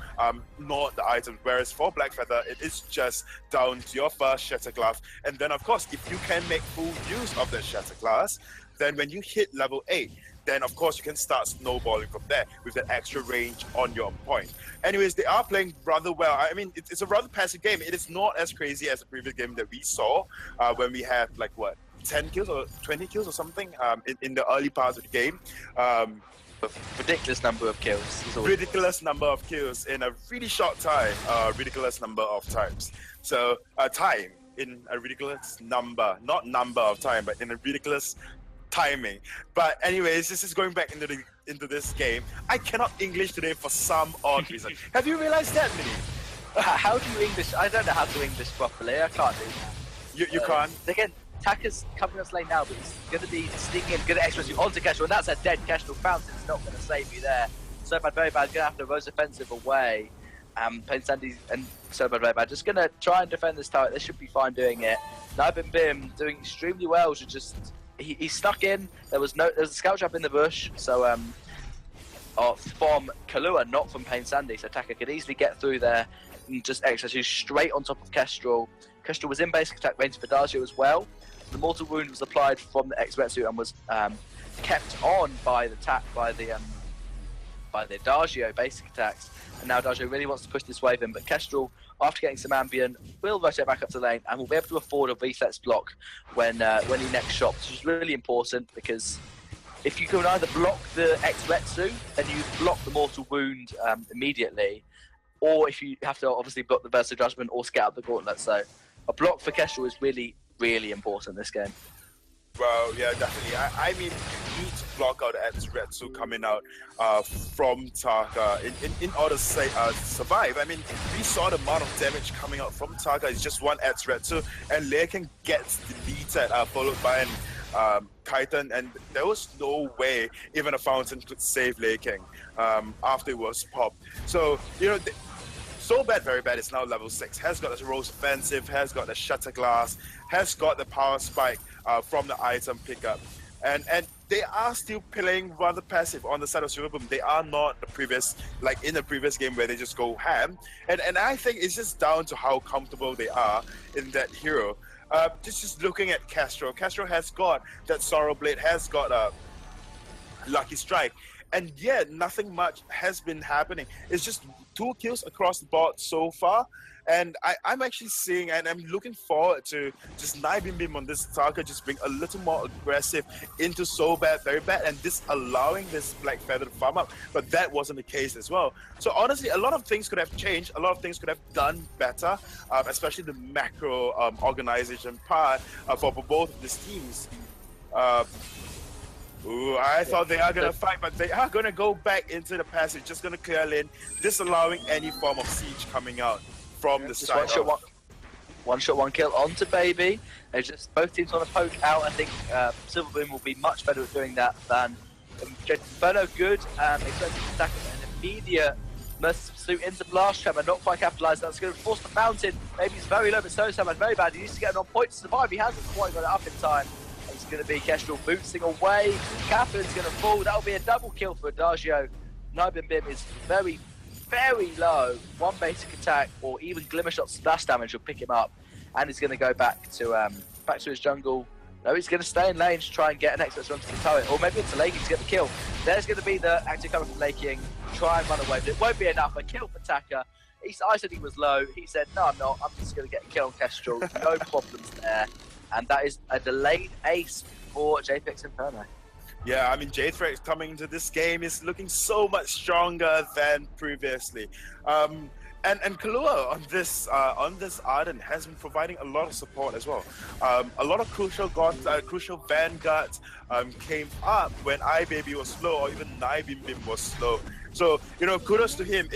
not the items. Whereas for Black Feather, it is just down to your first Shatter Glass, and then of course, if you can make full use of the Shatter Glass, then when you hit level 8, then of course you can start snowballing from there with that extra range on your point. Anyways, they are playing rather well. I mean, it's a rather passive game. It is not as crazy as the previous game that we saw when we had like what, 10 kills or 20 kills or something in the early parts of the game. Ridiculous number of kills. Ridiculous number of kills in a really short time. Ridiculous number of times. So time in a ridiculous number, not number of time, but in a ridiculous timing. But anyways, this is going back into this game. I cannot English today for some odd reason. Have you realized that, Mini? How do you English? I don't know how to English properly. I can't do that. You can't? Again, Taka's coming up lane now, but he's going to be stinging, going to express you onto Kestrel, and that's a dead Kestrel fountain. It's not going to save you there. So bad, very bad. Going to have to Rose offensive away. Pain Sandy and So bad, very bad. Just going to try and defend this turret. They should be fine doing it. Nibin Bim doing extremely well. Should just he stuck in. There's a scout trap in the bush. So from Kahlua, not from Pain Sandy. So Taka could easily get through there and just express you straight on top of Kestrel. Kestrel was in basic attack range for Dagio as well. The mortal wound was applied from the Exretsu and was kept on by the Dagio basic attacks. And now Dagio really wants to push this wave in, but Kestrel, after getting some ambient, will rotate back up to lane and will be able to afford a reflex block when he next shops, which is really important because if you can either block the Exretsu, then you block the mortal wound immediately, or if you have to obviously block the Versa Judgment or scout the Gauntlet. So a block for Kestrel is really, really important this game. Well, yeah, definitely. I mean, you need to block out the Exretsu coming out from Taka in order to survive. I mean, we saw the amount of damage coming out from Taka. It's just one Exretsu, and Lei King gets deleted, followed by an Titan, and there was no way even a fountain could save Lei King after it was popped. So, you know, So Bad, Very Bad is now level 6, has got the Rose Offensive, has got the Shatter Glass, has got the Power Spike from the item pickup. And they are still playing rather passive on the side of Silver Boom. They are not the previous, like in the previous game where they just go ham. And I think it's just down to how comfortable they are in that hero. Just looking at Castro. Castro has got that Sorrow Blade, has got a Lucky Strike. And yet, nothing much has been happening. It's just 2 kills across the board so far. And I'm actually seeing, and I'm looking forward to just Nibin Bim on this target, just being a little more aggressive into So Bad, Very Bad, and just allowing this Black Feather to farm up. But that wasn't the case as well. So honestly, a lot of things could have changed. A lot of things could have done better, especially the macro organization part for both of these teams. I thought they are going to fight, but they are going to go back into the passage, just going to clear lane, disallowing any form of siege coming out from the side. One shot, one kill onto Baby. They're just both teams want to poke out. I think Silver Boom will be much better at doing that than Inferno. Good, expensive attack and immediate Mercy Pursuit into Blast Trap, and not quite capitalised. That's going to force the fountain. Baby's very low, but so bad, very bad. He needs to get it on point to survive. He hasn't quite got it up in time. It's going to be Kestrel bootsing away. Catherine's going to fall. That'll be a double kill for Adagio. Nibin Bim is very, very low. One basic attack or even Glimmer Shot splash damage will pick him up, and he's going to go back to his jungle. No, he's going to stay in lane to try and get an extra onto the turret, or maybe into Lei King to get the kill. There's going to be the active coming from Lei King. Try and run away, but it won't be enough. A kill for Taka. I said he was low. He said, no, I'm not. I'm just going to get a kill on Kestrel. No problems there. And that is a delayed ace for J3X Inferno. Yeah, I mean, J3X coming into this game is looking so much stronger than previously. And And Kahlua on this Arden has been providing a lot of support as well. A lot of crucial vanguards came up when iBaby was slow, or even Nibim was slow. So kudos to him.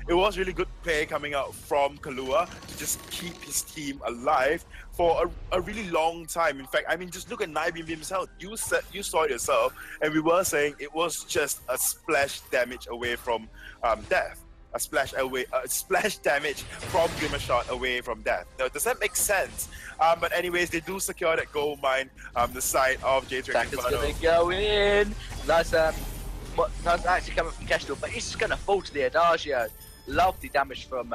It was really good play coming out from Kahlua to just keep his team alive for a really long time. In fact, I mean, just look at Nibim's health. You saw it yourself, and we were saying it was just a splash damage away from death. A splash damage from Glimmer Shot away from death. Now, does that make sense? But anyways, they do secure that gold mine, the side of J3X. Tacker's gonna go in. Nice, nice actually coming from Kestrel, but he's just gonna fall to the Adagio. Lovely damage from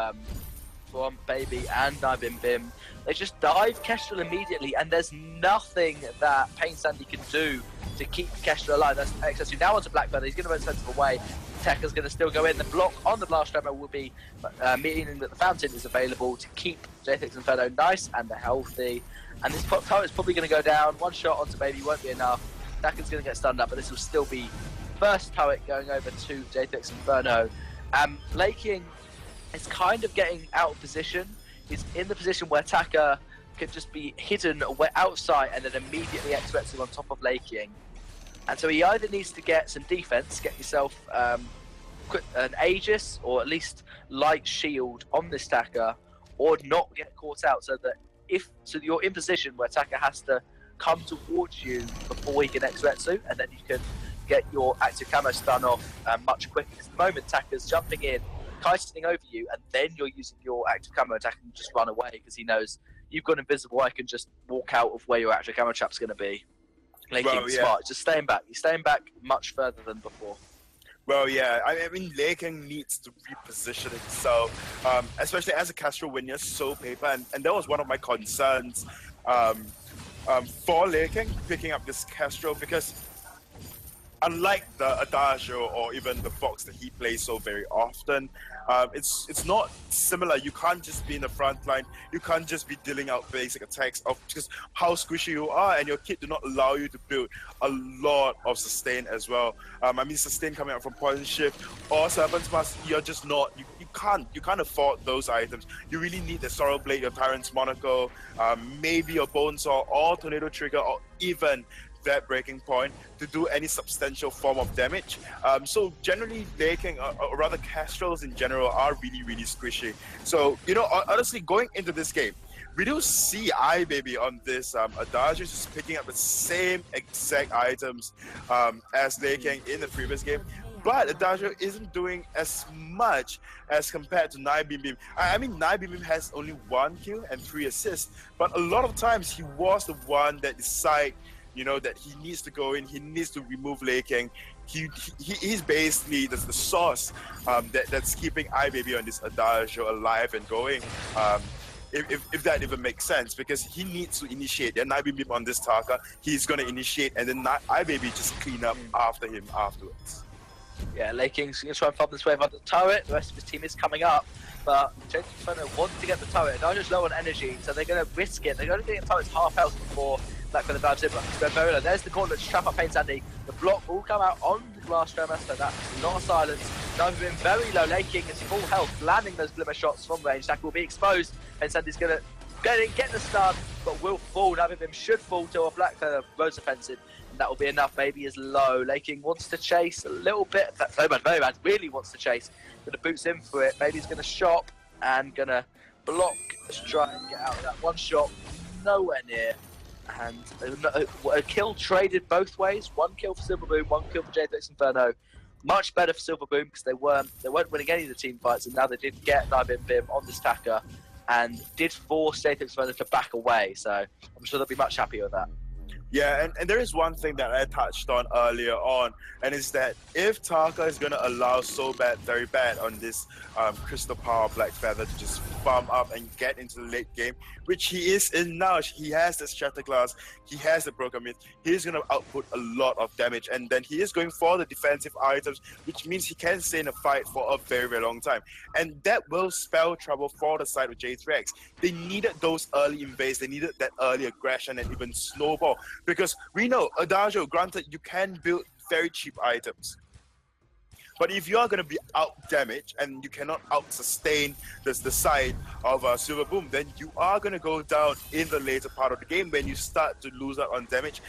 Baby and Nibim. They just dive Kestrel immediately, and there's nothing that Pain Sandy can do to keep Kestrel alive. That's excessive. Now onto Blackfeather. He's going to run sensible away. Tekka's going to still go in. The block on the blast hammer will be meaning that the fountain is available to keep J3X Inferno nice and healthy. And this turret is probably going to go down. One shot onto Baby won't be enough. Tekka's going to get stunned up, but this will still be first turret going over to J3X Inferno. Lei King is kind of getting out of position. He's in the position where Taka could just be hidden outside and then immediately X-Rexing on top of Lei King. And so he either needs to get some defense, get yourself an Aegis or at least light shield on this Taka, or not get caught out, so that you're in position where Taka has to come towards you before he can X-Retsu, and then you can get your active camo stun off much quicker. Because at the moment Taka's jumping in, kiting over you, and then you're using your active camo attack and just run away because he knows you've gone invisible. I can just walk out of where your active camo trap's going to be. Lei King smart, just staying back. He's staying back much further than before. Well, yeah, I mean, Lei King needs to reposition himself, especially as a Kestrel when you're so paper, and that was one of my concerns for Lei King picking up this Kestrel, because unlike the Adagio or even the Fox that he plays so very often, it's not similar. You can't just be in the front line. You can't just be dealing out basic attacks of just how squishy you are, and your kit do not allow you to build a lot of sustain as well. I mean, sustain coming out from Poison Shift or Serpent's Mask, you're just not, you can't afford those items. You really need the Sorrow Blade, your Tyrant's Monaco, maybe your Bonesaw or Tornado Trigger, or even that breaking point to do any substantial form of damage. So generally, Lei King, or rather Kestrels in general, are really, really squishy. So, honestly, going into this game, we do see iBaby on this Adagio just picking up the same exact items as Lei King in the previous game. But Adagio isn't doing as much as compared to Nibim. I mean, Nibim has only 1 kill and 3 assists, but a lot of times he was the one that decided that he needs to go in, he needs to remove Lei King. He's basically the source that's keeping iBaby on this Adagio alive and going. If that even makes sense, because he needs to initiate. And Nibim on this Taka, he's going to initiate, and then iBaby just clean up after him afterwards. Yeah, Lei King's going to try and farm this wave on the turret. The rest of his team is coming up, but J3X Inferno wants to get the turret. They're just low on energy, so they're going to risk it. They're going to get the turret's half health before Blackfeather dives in, but they're very low. There's the corner to trap up Pain Sandy. The block will come out on the glass tremor, so that's not a silence. Dive been very low. Lei King is full health, landing those glimmer shots from range. That will be exposed. Pain Sandy's going to get the stun, but will fall. Nibim should fall to a Blackfeather Rose offensive, and that will be enough. Baby is low. Lei King wants to chase a little bit. That's very bad. Really wants to chase. Going to boots in for it. Baby's going to shop and going to block. Let's try and get out of that. One shot, nowhere near. And a kill traded both ways. 1 kill for Silverboom, 1 kill for J3X Inferno. Much better for Silverboom because they weren't winning any of the team fights, and now they did get Nibim on this Taka and did force J3X Inferno to back away. So I'm sure they'll be much happier with that. Yeah, and there is one thing that I touched on earlier on, and it's that if Taka is going to allow very bad on this Crystal Power Blackfeather to just farm up and get into the late game, which he is in now. He has the Shatterglass, he has the Broken Myth, he's going to output a lot of damage, and then he is going for the defensive items, which means he can stay in a fight for a very, very long time. And that will spell trouble for the side of J3X. They needed those early invades, they needed that early aggression and even snowball. Because we know, Adagio, granted, you can build very cheap items. But if you are going to be out damaged and you cannot out sustain the side of Silver Boom, then you are going to go down in the later part of the game when you start to lose out on damage.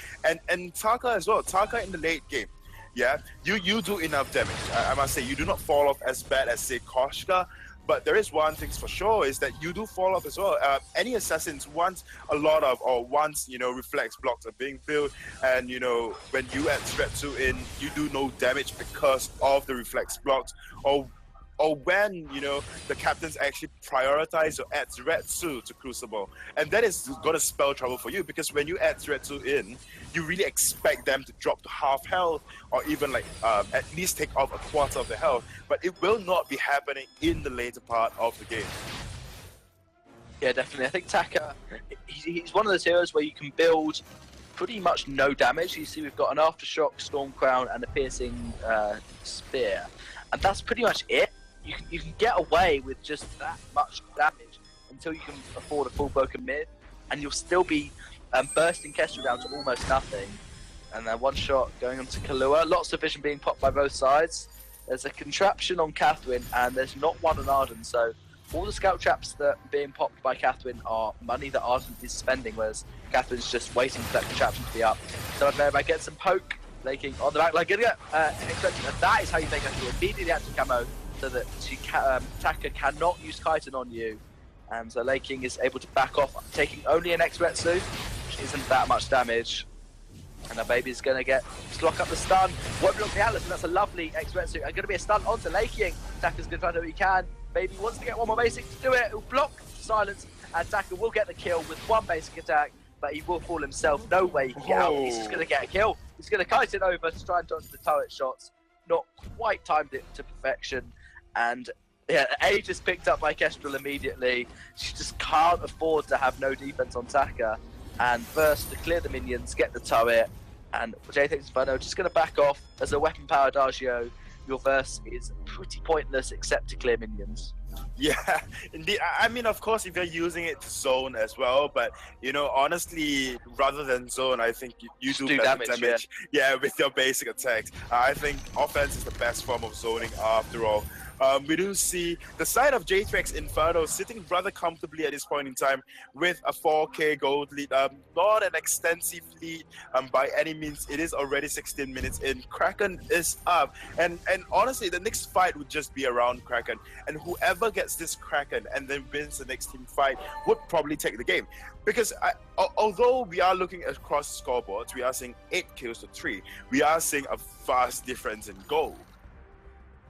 And Taka as well. Taka in the late game, yeah, you do enough damage. I must say, you do not fall off as bad as, say, Koshka. But there is one thing for sure, is that you do fall off as well. Any assassins, once reflex blocks are being built, and when you add threat 2 in, you do no damage because of the reflex blocks, or when the captains actually prioritize or add threat 2 to Crucible, and that is gonna spell trouble for you, because when you add threat 2 in, you really expect them to drop to half health, or even at least take off a quarter of the health, but it will not be happening in the later part of the game. Yeah, definitely. I think Taka, he's one of those heroes where you can build pretty much no damage. You see, we've got an Aftershock, Storm Crown, and a Piercing Spear, and that's pretty much it. You can get away with just that much damage until you can afford a full broken mid, and you'll still be bursting Kestrel down to almost nothing. And then one shot going on to Kahlua. Lots of vision being popped by both sides. There's a contraption on Catherine, and there's not one on Arden. So all the scout traps that are being popped by Catherine are money that Arden is spending, whereas Catherine's just waiting for that contraption to be up. So I get some poke, laking on the back line, getting expecting, and that is how you make Kestrel immediately out to camo, so that Taka cannot use Chitin on you. And so Laking is able to back off, taking only an X-Retsu, which isn't that much damage. And now Baby's going to lock up the stun. Won't block the Atlas, and that's a lovely X-Retsu. And going to be a stun onto Laking. Taka's going to try to do what he can. Baby wants to get one more basic to do it. He'll block silence, and Taka will get the kill with one basic attack, but he will fall himself. No way he can get out. He's just going to get a kill. He's going to kite it over to try and dodge the turret shots. Not quite timed it to perfection. And yeah, A just picked up by Kestrel immediately. She just can't afford to have no defense on Taka. And first to clear the minions, get the turret, and J3X Inferno just going to back off. As a weapon power Adagio, your verse is pretty pointless except to clear minions. Yeah, indeed. I mean, of course, if you're using it to zone as well, but honestly, rather than zone, I think you do better damage. Yeah, with your basic attacks. I think offense is the best form of zoning after all. We do see the side of J3X Inferno sitting rather comfortably at this point in time with a 4k gold lead. Not an extensive lead by any means. It is already 16 minutes in. Kraken is up. And honestly, the next fight would just be around Kraken. And whoever gets this Kraken and then wins the next team fight would probably take the game. Because although we are looking across scoreboards, we are seeing 8 kills to 3. We are seeing a vast difference in gold.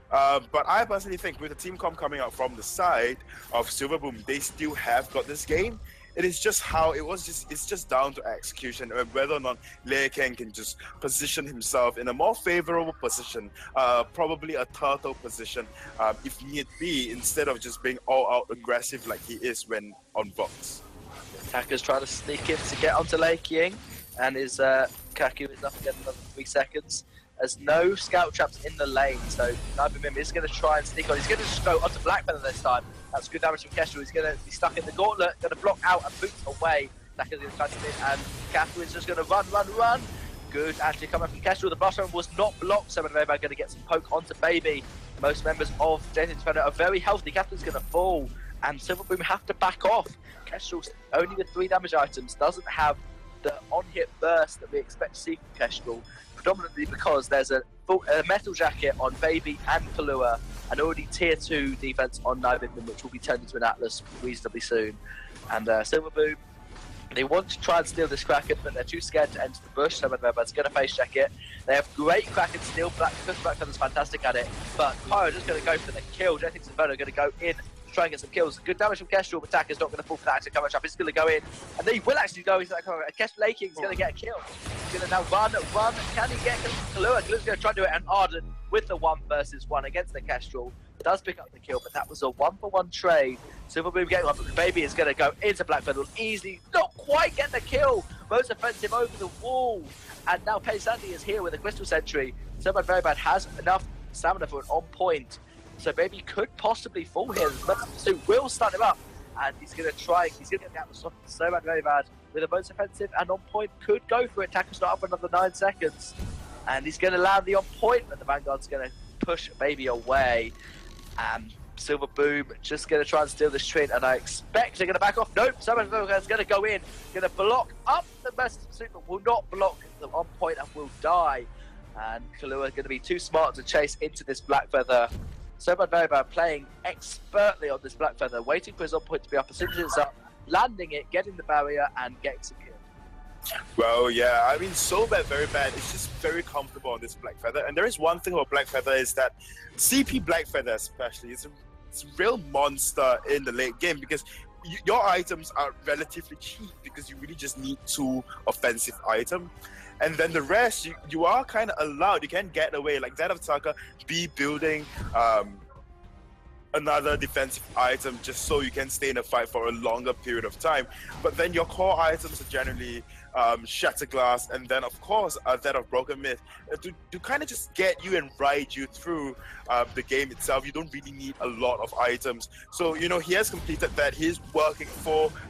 But I personally think with the team comp coming out from the side of Silverboom, they still have got this game. It is just how it's just down to execution, whether or not Lei Kang can just position himself in a more favorable position, probably a turtle position, if need be, instead of just being all out aggressive like he is when on box. Taka's trying to sneak in to get onto Lei Kang, and his Kaku is up again another 3 seconds. There's no scout traps in the lane, so Nibamim is going to try and sneak on. He's going to just go onto Black Feather this time. That's good damage from Kestrel. He's going to be stuck in the gauntlet, going to block out and boot away. Taka's going to try to spin, and Kaku is just going to run. Good actually coming from Kestrel. The blast was not blocked, so they're going to get some poke onto Baby. Most members of J3X Inferno are very healthy. Kaku's going to fall, and Silverboom have to back off. Kestrel, only with 3 damage items, doesn't have the on-hit burst that we expect to see from Kestrel, predominantly because there's a metal jacket on Baby and Kahlua, and already tier 2 defense on Nibamim, which will be turned into an Atlas reasonably soon. And Silverboom, they want to try and steal this Kraken, but they're too scared to enter the bush, so Nibamim's going to face check it. They have great Kraken steal, Black Feather's fantastic at it, but Pyro just going to go for the kill. J3X Inferno going to go in, try and get some kills. Good damage from Kestrel, but Taka's not going to fall for that extra coverage up. He's going to go in, and then he will actually go into that coverage. Kestrel Lei Kang's going to get a kill. He's going to now run. Can he get Kahlua? Kalua's going to try and do it, and Arden with the 1 versus 1 against the Kestrel does pick up the kill, but that was a 1-for-1 trade. Silverboom getting up, but the Baby is going to go into Black Feather, easily not quite get the kill. Most offensive over the wall, and now Pei Sandy is here with a Crystal Sentry. Someone very bad has enough stamina for an on point. So Baby could possibly fall here, but so will stun him up, and he's going to try. He's going to get the Atlas off so bad, very bad. With a most offensive and on point, could go for it. Taka's not up for another 9 seconds, and he's going to land the on point, but the Vanguard's going to push Baby away. Silver Boom just going to try and steal this trade, and I expect they're going to back off. Nope, someone's going to go in, going to block up the best pursuit, but will not block the on point and will die. And Kahlua going to be too smart to chase into this Black Feather. Sobat Nova playing expertly on this Black Feather, waiting for his on point to be up. As soon as it's up, landing it, getting the barrier, and getting some kill. Well, yeah, I mean, Sobat very bad. It's just very comfortable on this Black Feather. And there is one thing about Black Feather is that CP Black Feather especially is it's a real monster in the late game because your items are relatively cheap because you really just need 2 offensive items. And then the rest, you are kind of allowed. You can get away. Like that of Taka, be building another defensive item just so you can stay in a fight for a longer period of time. But then your core items are generally Shatter Glass, and then of course that of Broken Myth to kind of just get you and ride you through the game itself. You don't really need a lot of items. So you know, he has completed that. He's working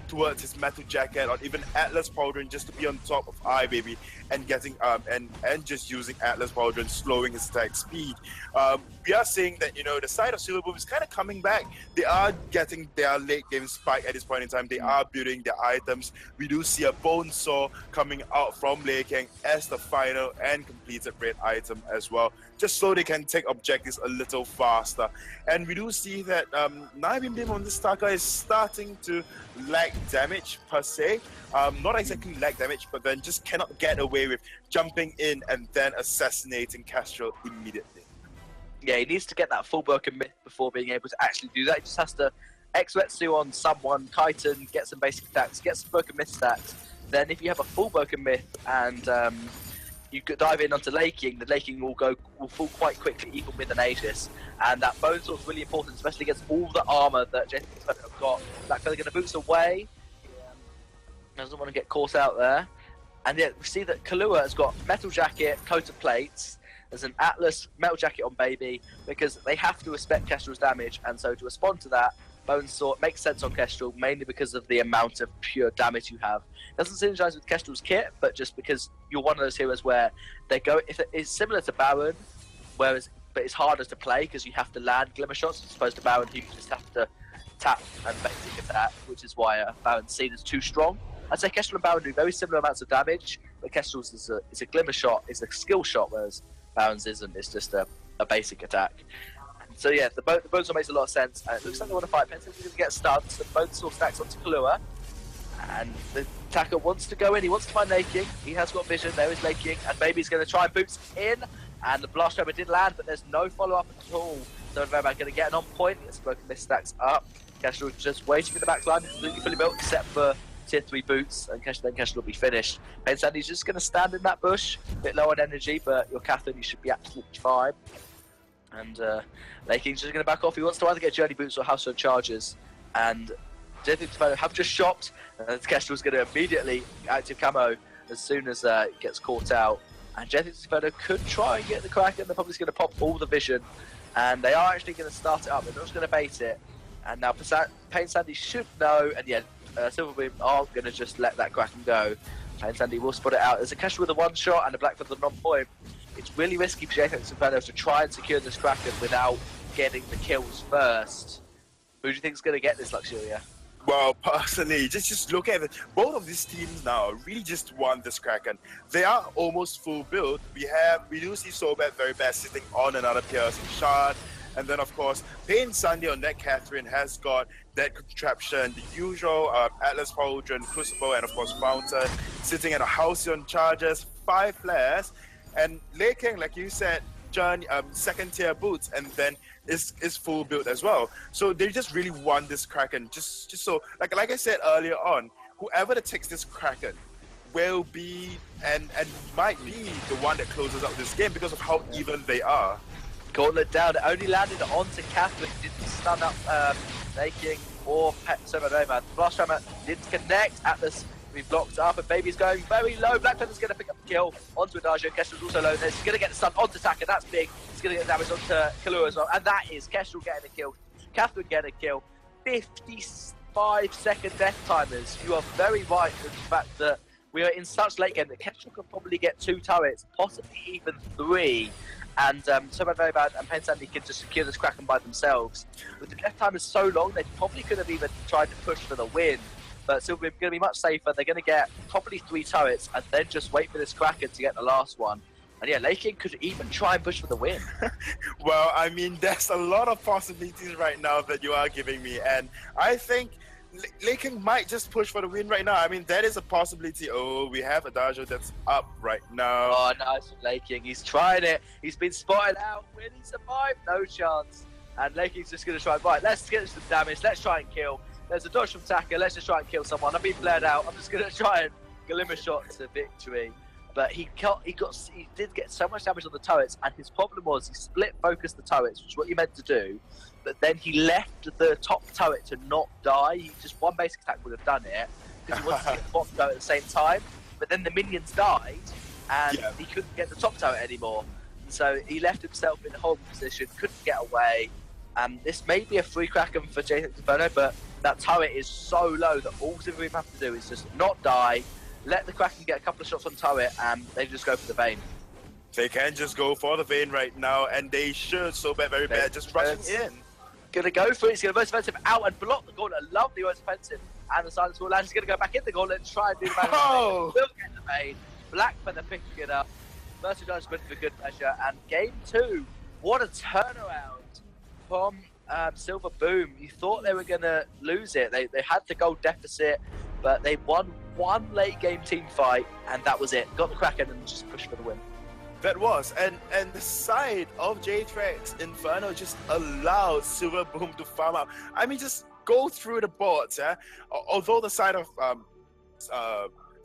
towards his Metal Jacket or even Atlas Pauldron just to be on top of Baby and getting and just using Atlas Pauldron, slowing his attack speed. We are seeing that, you know, the side of Silver Boom is kind of coming back. They are getting their late game spike at this point in time. They are building their items. We do see a Bone Saw coming out from Lei King as the final and completed red item as well, just so they can take objectives a little faster. And we do see that Naibim Dim on this Taka is starting to lack damage per se. Not exactly lack damage, but then just cannot get away with jumping in and then assassinating Castrol immediately. Yeah, he needs to get that full Broken Myth before being able to actually do that. He just has to X-Retsu on someone, Chitin, get some basic attacks, get some Broken Myth stacks. Then if you have a full Broken Myth and you could dive in onto Lei King, the Lei King will fall quite quickly, even with an Aegis. And that Bone Sword is really important, especially against all the armor that J3X have got. Black Feather going to boots away. Doesn't want to get caught out there. And yet we see that Kahlua has got Metal Jacket, Coat of Plates. There's an Atlas Metal Jacket on Baby because they have to respect Kestrel's damage, and so to respond to that, Bone Sword makes sense on Kestrel, mainly because of the amount of pure damage you have. Doesn't synergize with Kestrel's kit, but just because you're one of those heroes where they go, if it's similar to Baron, but it's harder to play because you have to land Glimmer Shots as opposed to Baron, who you just have to tap and basic attack, which is why Baron's seen as too strong. I'd say Kestrel and Baron do very similar amounts of damage, but Kestrel's is a Glimmer Shot, is a skill shot, whereas Baron's isn't. It's just a basic attack. So yeah, the Bone Sword makes a lot of sense. It looks like they want to fight. Pence's going to get stunned. So Bone Sword stacks onto Kahlua. And the attacker wants to go in. He wants to find Lei King. He has got vision. There is Lei King. And Baby's going to try and boots in. And the Blast Tremor did land, but there's no follow-up at all. So Verback going to get an on point. Gets Broken Myth stacks up. Kestrel just waiting in the back line. Completely fully built, except for tier 3 boots. And then Kestrel will be finished. Pain Sandy's just going to stand in that bush. A bit low on energy, but your Catherine, you should be absolutely fine. And Lei King's just going to back off. He wants to either get Journey Boots or House of Charges. And J3X have just shopped. And Kestrel's going to immediately active camo as soon as it gets caught out. And J3X could try and get the Kraken. They're probably going to pop all the vision. And they are actually going to start it up. They're not just going to bait it. And now Pain Sandy should know. And yeah, Silver Boom aren't going to just let that Kraken go. Pain Sandy will spot it out. There's a Kestrel with a one shot and a Black Feather non-point. It's really risky for J3X Inferno to try and secure this Kraken without getting the kills first. Who do you think is going to get this Luxuria? Well, personally, just look at it. Both of these teams now really just want this Kraken. They are almost full build. We do see Sobat very bad sitting on another piercing shard. And then, of course, Pain Sunday on that Catherine has got that contraption, the usual Atlas Pauldron, Crucible, and of course Fountain, sitting at a Halcyon Charges, 5 flares. And Lei King, like you said, Journey, second tier boots, and then is full build as well. So they just really want this Kraken, just so like I said earlier on, whoever that takes this Kraken will be and might be the one that closes out this game because of how even they are. Gauntlet down, it only landed onto Catherine, didn't stun up Lei King or Somanova. The Blast Tremor didn't connect. Atlas we blocked up, and Baby's going very low. Black Feather's going to pick up the kill onto Adagio. Kestrel's also low. He's going to get the stun onto Taka. That's big. He's going to get damage onto Kahlua as well. And that is Kestrel getting a kill. Catherine getting a kill. 55-second death timers. You are very right in the fact that we are in such late game that Kestrel could probably get 2 turrets, possibly even 3. And so bad, very bad, and Pensandi can just secure this Kraken by themselves. With the death time is so long, they probably could have even tried to push for the win. But Silver Boom going to be much safer. They're going to get probably 3 turrets and then just wait for this Kraken to get the last one. And yeah, Laking could even try and push for the win. Well, I mean, there's a lot of possibilities right now that you are giving me, and I think Laking might just push for the win right now. I mean, that is a possibility. Oh, we have Adagio that's up right now. Oh, nice from Laking. He's trying it. He's been spotted out. Will he survive? No chance. And Laking's just going to try and right. Let's get some damage. Let's try and kill. There's a dodge from Taka. Let's just try and kill someone. I've been flared out. I'm just going to try and glimmer shot to victory. But he did get so much damage on the turrets, and his problem was he split focused the turrets, which is what you meant to do. But then he left the top turret to not die. Just one basic attack would have done it because he wanted to get the bottom turret at the same time. But then the minions died, and he couldn't get the top turret anymore. So he left himself in a horrible position, couldn't get away. This may be a free Kraken for J3X Inferno, but that turret is so low that all Silver Boom have to do is just not die, let the Kraken get a couple of shots on turret, and they just go for the Vayne. They can just go for the Vayne right now, and they should so bad, very bad, just rushing in. Gonna go for it. He's gonna most offensive out and block the gauntlet. Lovely most offensive, and the silence will land. He's gonna go back in the gauntlet and try and do the Vayne. Will get the Vayne. Black Feather picking it up. Mercy Jones went for good measure, and game 2. What a turnaround from Silver Boom. You thought they were gonna lose it. They had the gold deficit, but they won one late game team fight, and that was it. Got the Kraken and just pushed for the win. That was, and the side of J3X Inferno just allowed Silver Boom to farm out. I mean, just go through the boards, yeah? Although the side of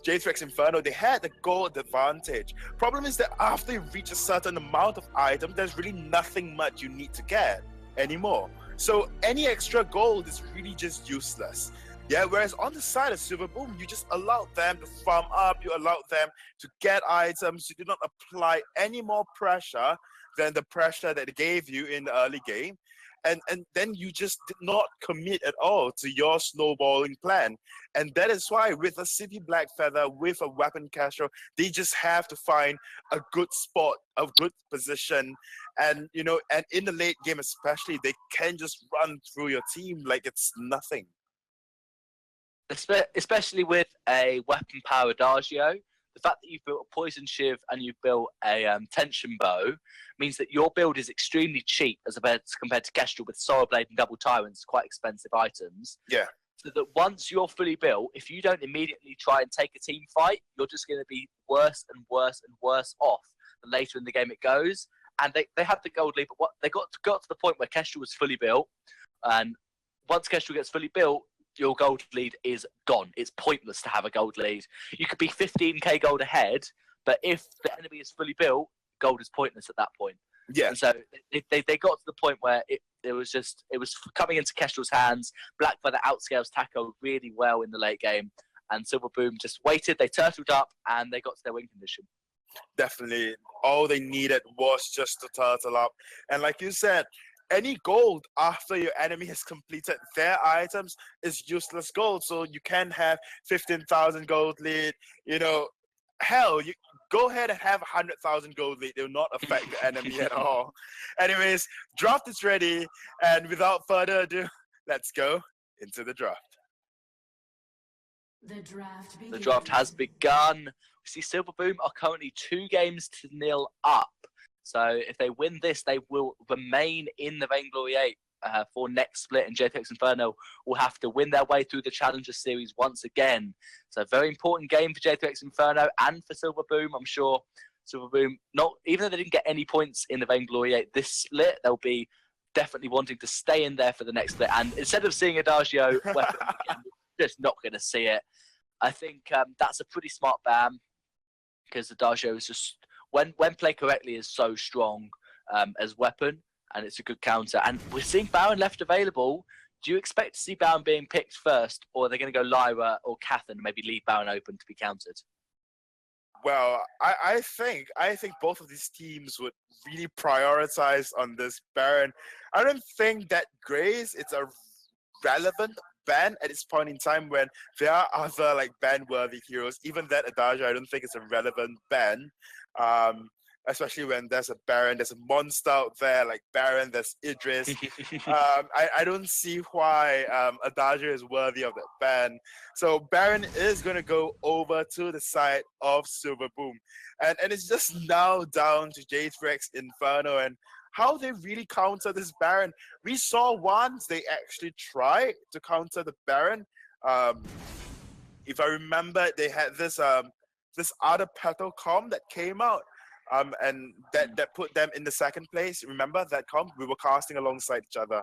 J3X Inferno, they had the gold advantage. Problem is that after you reach a certain amount of item, there's really nothing much you need to get anymore. So any extra gold is really just useless. Yeah, whereas on the side of Silver Boom, you just allowed them to farm up, you allowed them to get items, you did not apply any more pressure than the pressure that they gave you in the early game. And then you just did not commit at all to your snowballing plan. And that is why with a City Black Feather, with a weapon cacher, they just have to find a good spot, a good position. And, you know, and in the late game especially, they can just run through your team like it's nothing. Especially with a weapon power Adagio, the fact that you've built a poison shiv and you've built a tension bow means that your build is extremely cheap as compared to Kestrel with Sorrow Blade and Double Tyrants, quite expensive items. Yeah. So that once you're fully built, if you don't immediately try and take a team fight, you're just going to be worse and worse and worse off the later in the game it goes. And they had the gold lead, but what they got to the point where Kestrel was fully built, and once Kestrel gets fully built, your gold lead is gone. It's pointless to have a gold lead. You could be 15k gold ahead, but if the enemy is fully built, gold is pointless at that point. Yeah. And so they got to the point where it was coming into Kestrel's hands. Black Feather outscales Taco really well in the late game, and Silver Boom just waited. They turtled up and they got to their win condition. Definitely. All they needed was just to turtle up. And like you said, any gold after your enemy has completed their items is useless gold. So you can have 15,000 gold lead. You know, hell, you go ahead and have 100,000 gold lead. It will not affect the enemy at all. Anyways, draft is ready. And without further ado, let's go into the draft. The draft has begun. We see Silver Boom are currently 2-0 up. So if they win this, they will remain in the Vainglory 8 for next split, and J3X Inferno will have to win their way through the Challenger Series once again. So very important game for J3X Inferno and for Silver Boom. I'm sure Silver Boom, even though they didn't get any points in the Vainglory 8 this split, they'll be definitely wanting to stay in there for the next split. And instead of seeing Adagio weapon, we're just not going to see it. I think that's a pretty smart ban, because Adagio is just, when played correctly, is so strong as weapon, and it's a good counter. And we're seeing Baron left available. Do you expect to see Baron being picked first, or are they going to go Lyra or Catherine and maybe leave Baron open to be countered? Well, I think both of these teams would really prioritize on this Baron. I don't think that Grace is a relevant ban at this point in time when there are other like ban-worthy heroes. Even that Adagio, I don't think it's a relevant ban. especially when there's a Baron, there's a monster out there like Baron, there's Idris. I don't see why Adagio is worthy of that ban. So Baron is going to go over to the side of Silver Boom. And it's just now down to J3X Inferno and how they really counter this Baron. We saw once they actually tried to counter the Baron. If I remember, they had this other petal comp that came out, and that put them in the second place. Remember that comp? We were casting alongside each other.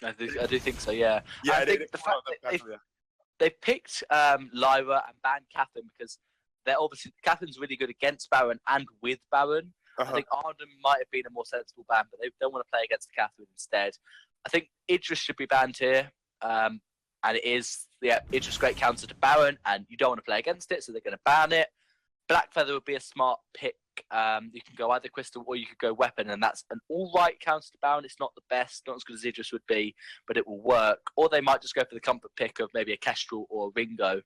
I do think so. Yeah. Yeah, I think the fact that they picked Lyra and banned Catherine because they're obviously Catherine's really good against Baron and with Baron. I think Arden might have been a more sensible ban, but they don't want to play against Catherine instead. I think Idris should be banned here, and it is Idris great counter to Baron, and you don't want to play against it, so they're going to ban it. Blackfeather would be a smart pick. You can go either Crystal or you could go Weapon, and that's an all-right counter to Baron. It's not the best, not as good as Idris would be, but it will work. Or they might just go for the comfort pick of maybe a Kestrel or a Ringo.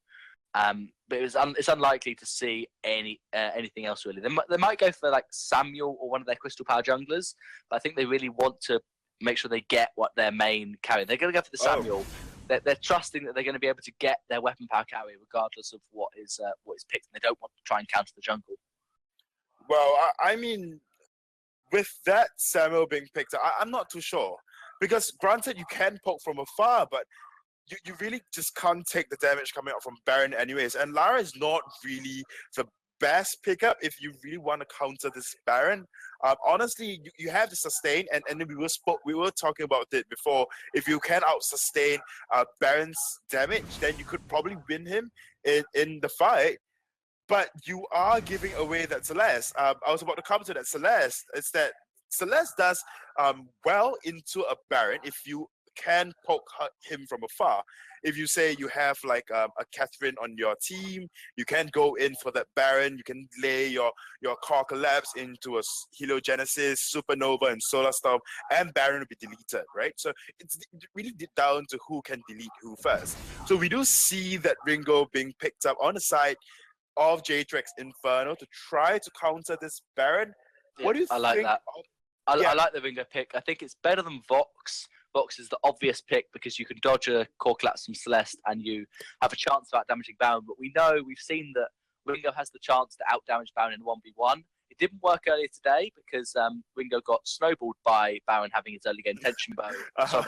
But it's unlikely to see anything else really. They might go for like Samuel or one of their Crystal Power junglers, but I think they really want to make sure they get what their main carry. They're going to go for the Samuel. They're trusting that they're going to be able to get their weapon power carry regardless of what is picked, and they don't want to try and counter the jungle. Well, I mean, with that Samuel being picked, I'm not too sure. Because granted, you can poke from afar, but you really just can't take the damage coming out from Baron anyways. And Lara is not really the best pickup if you really want to counter this Baron. Honestly, you have to sustain, and we were talking about it before. If you can out-sustain Baron's damage, then you could probably win him in the fight. But you are giving away that Celeste. I was about to come to that Celeste. It's that Celeste does well into a Baron if you can poke him from afar. If you say you have like a Catherine on your team, you can go in for that Baron. You can lay your core collapse into a Heliogenesis, Supernova, and Solar Storm, and Baron will be deleted, right? So it's really down to who can delete who first. So we do see that Ringo being picked up on the side of J3X Inferno to try to counter this Baron. What do you think? I like that. I like the Ringo pick. I think it's better than Vox. Vox is the obvious pick because you can dodge a core collapse from Celeste and you have a chance of out-damaging Baron. But we've seen that Ringo has the chance to out-damage Baron in 1v1. It didn't work earlier today because Ringo got snowballed by Baron having his early game tension bow,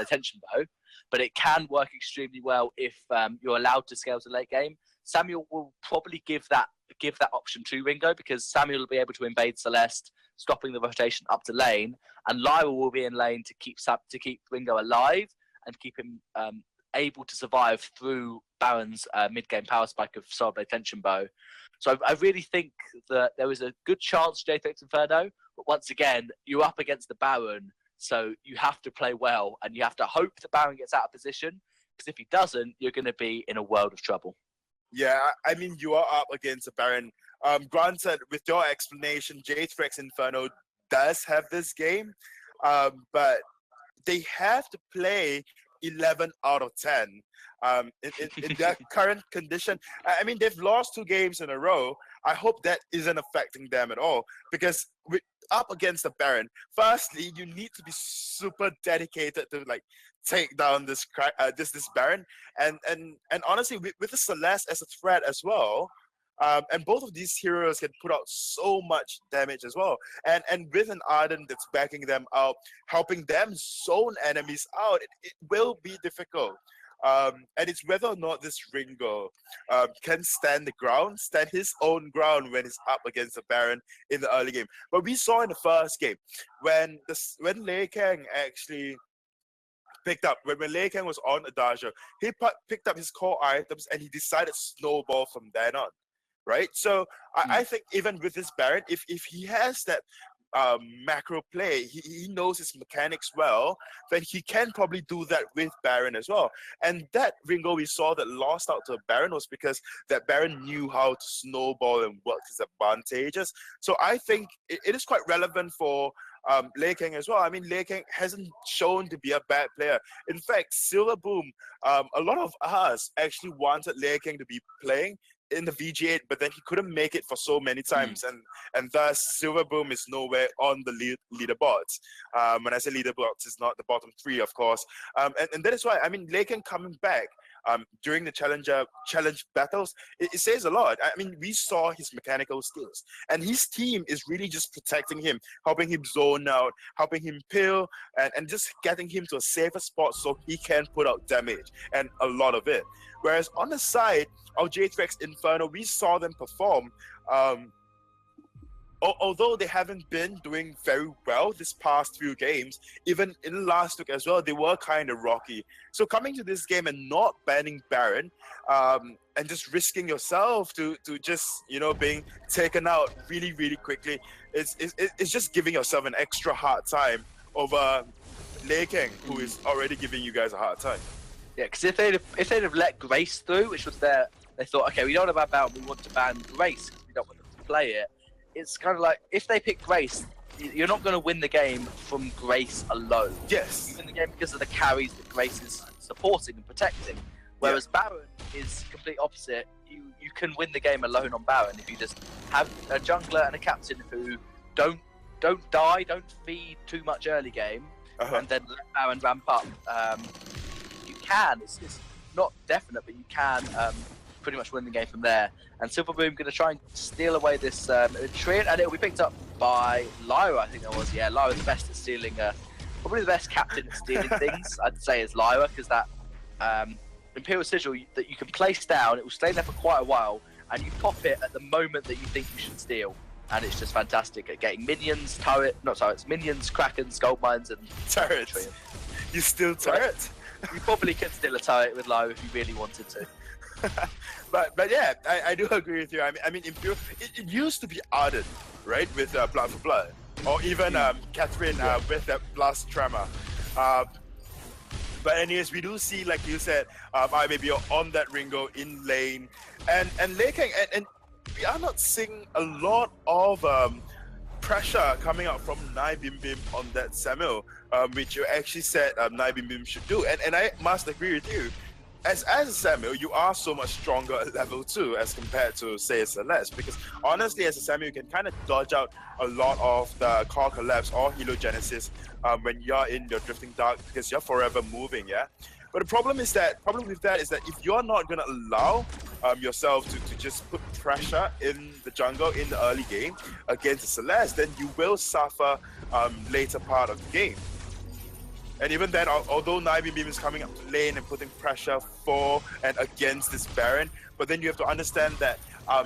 tension bow. But it can work extremely well if you're allowed to scale to late game. Samuel will probably give that option to Ringo because Samuel will be able to invade Celeste, stopping the rotation up to lane, and Lyra will be in lane to keep Ringo alive and keep him able to survive through Baron's mid-game power spike of Soul Blade Tension Bow. So I really think that there is a good chance J3X Inferno, but once again, you're up against the Baron, so you have to play well, and you have to hope the Baron gets out of position, because if he doesn't, you're going to be in a world of trouble. Yeah, I mean, you are up against a Baron. Granted, with your explanation, J3X Inferno does have this game, but they have to play 11 out of 10. In their current condition, I mean, they've lost 2 games in a row. I hope that isn't affecting them at all, because up against the Baron, firstly, you need to be super dedicated to like take down this Baron, and honestly, with the Celeste as a threat as well, and both of these heroes can put out so much damage as well, and with an Arden that's backing them out, helping them zone enemies out, it will be difficult. And it's whether or not this Ringo can stand his own ground when he's up against the Baron in the early game. But we saw in the first game when Lei Kang actually when Lei Kang was on Adagio, he picked up his core items and he decided to snowball from then on, right? So I think even with this Baron, if he has that macro play, he knows his mechanics well, then he can probably do that with Baron as well. And that Ringo we saw that lost out to Baron was because that Baron knew how to snowball and work his advantages. So I think it is quite relevant for Lei Kang as well. I mean, Lei Kang hasn't shown to be a bad player. In fact, Silver Boom, a lot of us actually wanted Lei Kang to be playing in the VG8, but then he couldn't make it for so many times, and thus Silverboom is nowhere on the leaderboards. When I say leaderboards, it's not the bottom 3, of course, and that is why, I mean, Laken coming back during the challenge battles, it says a lot. I mean, we saw his mechanical skills, and his team is really just protecting him, helping him zone out, helping him peel, and just getting him to a safer spot so he can put out damage, and a lot of it. Whereas on the side of J3X Inferno, we saw them perform. Although they haven't been doing very well this past few games, even in last week as well, they were kind of rocky. So coming to this game and not banning Baron, and just risking yourself to just, you know, being taken out really, really quickly, it's just giving yourself an extra hard time over Lei King, who is already giving you guys a hard time. Yeah, because if they'd have let Grace through, which was they thought, okay, we don't want to ban Baron, we want to ban Grace because we don't want them to play it. It's kind of like, if they pick Grace, you're not going to win the game from Grace alone. Yes. You win the game because of the carries that Grace is supporting and protecting. Whereas Baron is complete opposite. You can win the game alone on Baron if you just have a jungler and a captain who don't die, don't feed too much early game, and then let Baron ramp up. You can. It's not definite, but you can pretty much win the game from there. And Silverboom going to try and steal away this Treant, and it will be picked up by Lyra, I think that was. Yeah, Lyra's the best at stealing, probably the best captain at stealing things, I'd say, is Lyra, because that Imperial Sigil that you can place down, it will stay there for quite a while, and you pop it at the moment that you think you should steal. And it's just fantastic at getting minions, minions, Krakens, gold mines, and turrets. You steal turrets? You probably could steal a turret with Lyra if you really wanted to. but yeah, I do agree with you. I mean, it used to be Arden, right, with Blood for Blood, or even Catherine with that Blast Tremor. But anyways, we do see, like you said, I maybe on that Ringo in lane, and Lei King, and we are not seeing a lot of pressure coming out from Nai Bim Bim on that Samuel, which you actually said Nai Bim Bim should do, and I must agree with you. As a Samuel, you are so much stronger at level 2 as compared to, say, a Celeste, because honestly, as a Samuel, you can kind of dodge out a lot of the core collapse or helogenesis when you're in your Drifting Dark, because you're forever moving, yeah? But the problem with that is that if you're not going to allow yourself to just put pressure in the jungle in the early game against a Celeste, then you will suffer later part of the game. And even then, although Nai Bim Bim is coming up to lane and putting pressure for and against this Baron, but then you have to understand that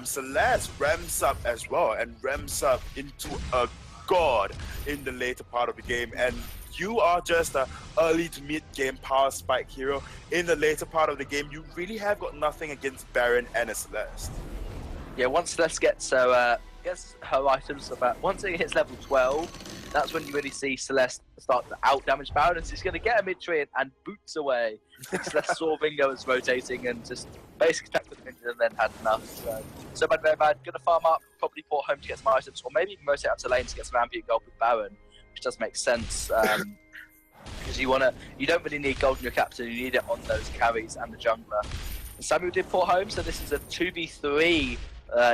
Celeste ramps up as well, and ramps up into a god in the later part of the game. And you are just an early to mid game power spike hero. In the later part of the game, you really have got nothing against Baron and a Celeste. Yeah, once Celeste gets her items once it hits level 12, that's when you really see Celeste start to out-damage Baron, and she's going to get a mid-tree and boots away. Celeste saw Ringo was rotating and just basically attacked with the minion and then had enough. So bad, very bad. Going to farm up, probably port home to get some items, or maybe even rotate up to lane to get some ambient gold with Baron, which does make sense. Because you don't really need gold in your captain, you need it on those carries and the jungler. And Samuel did port home, so this is a 2v3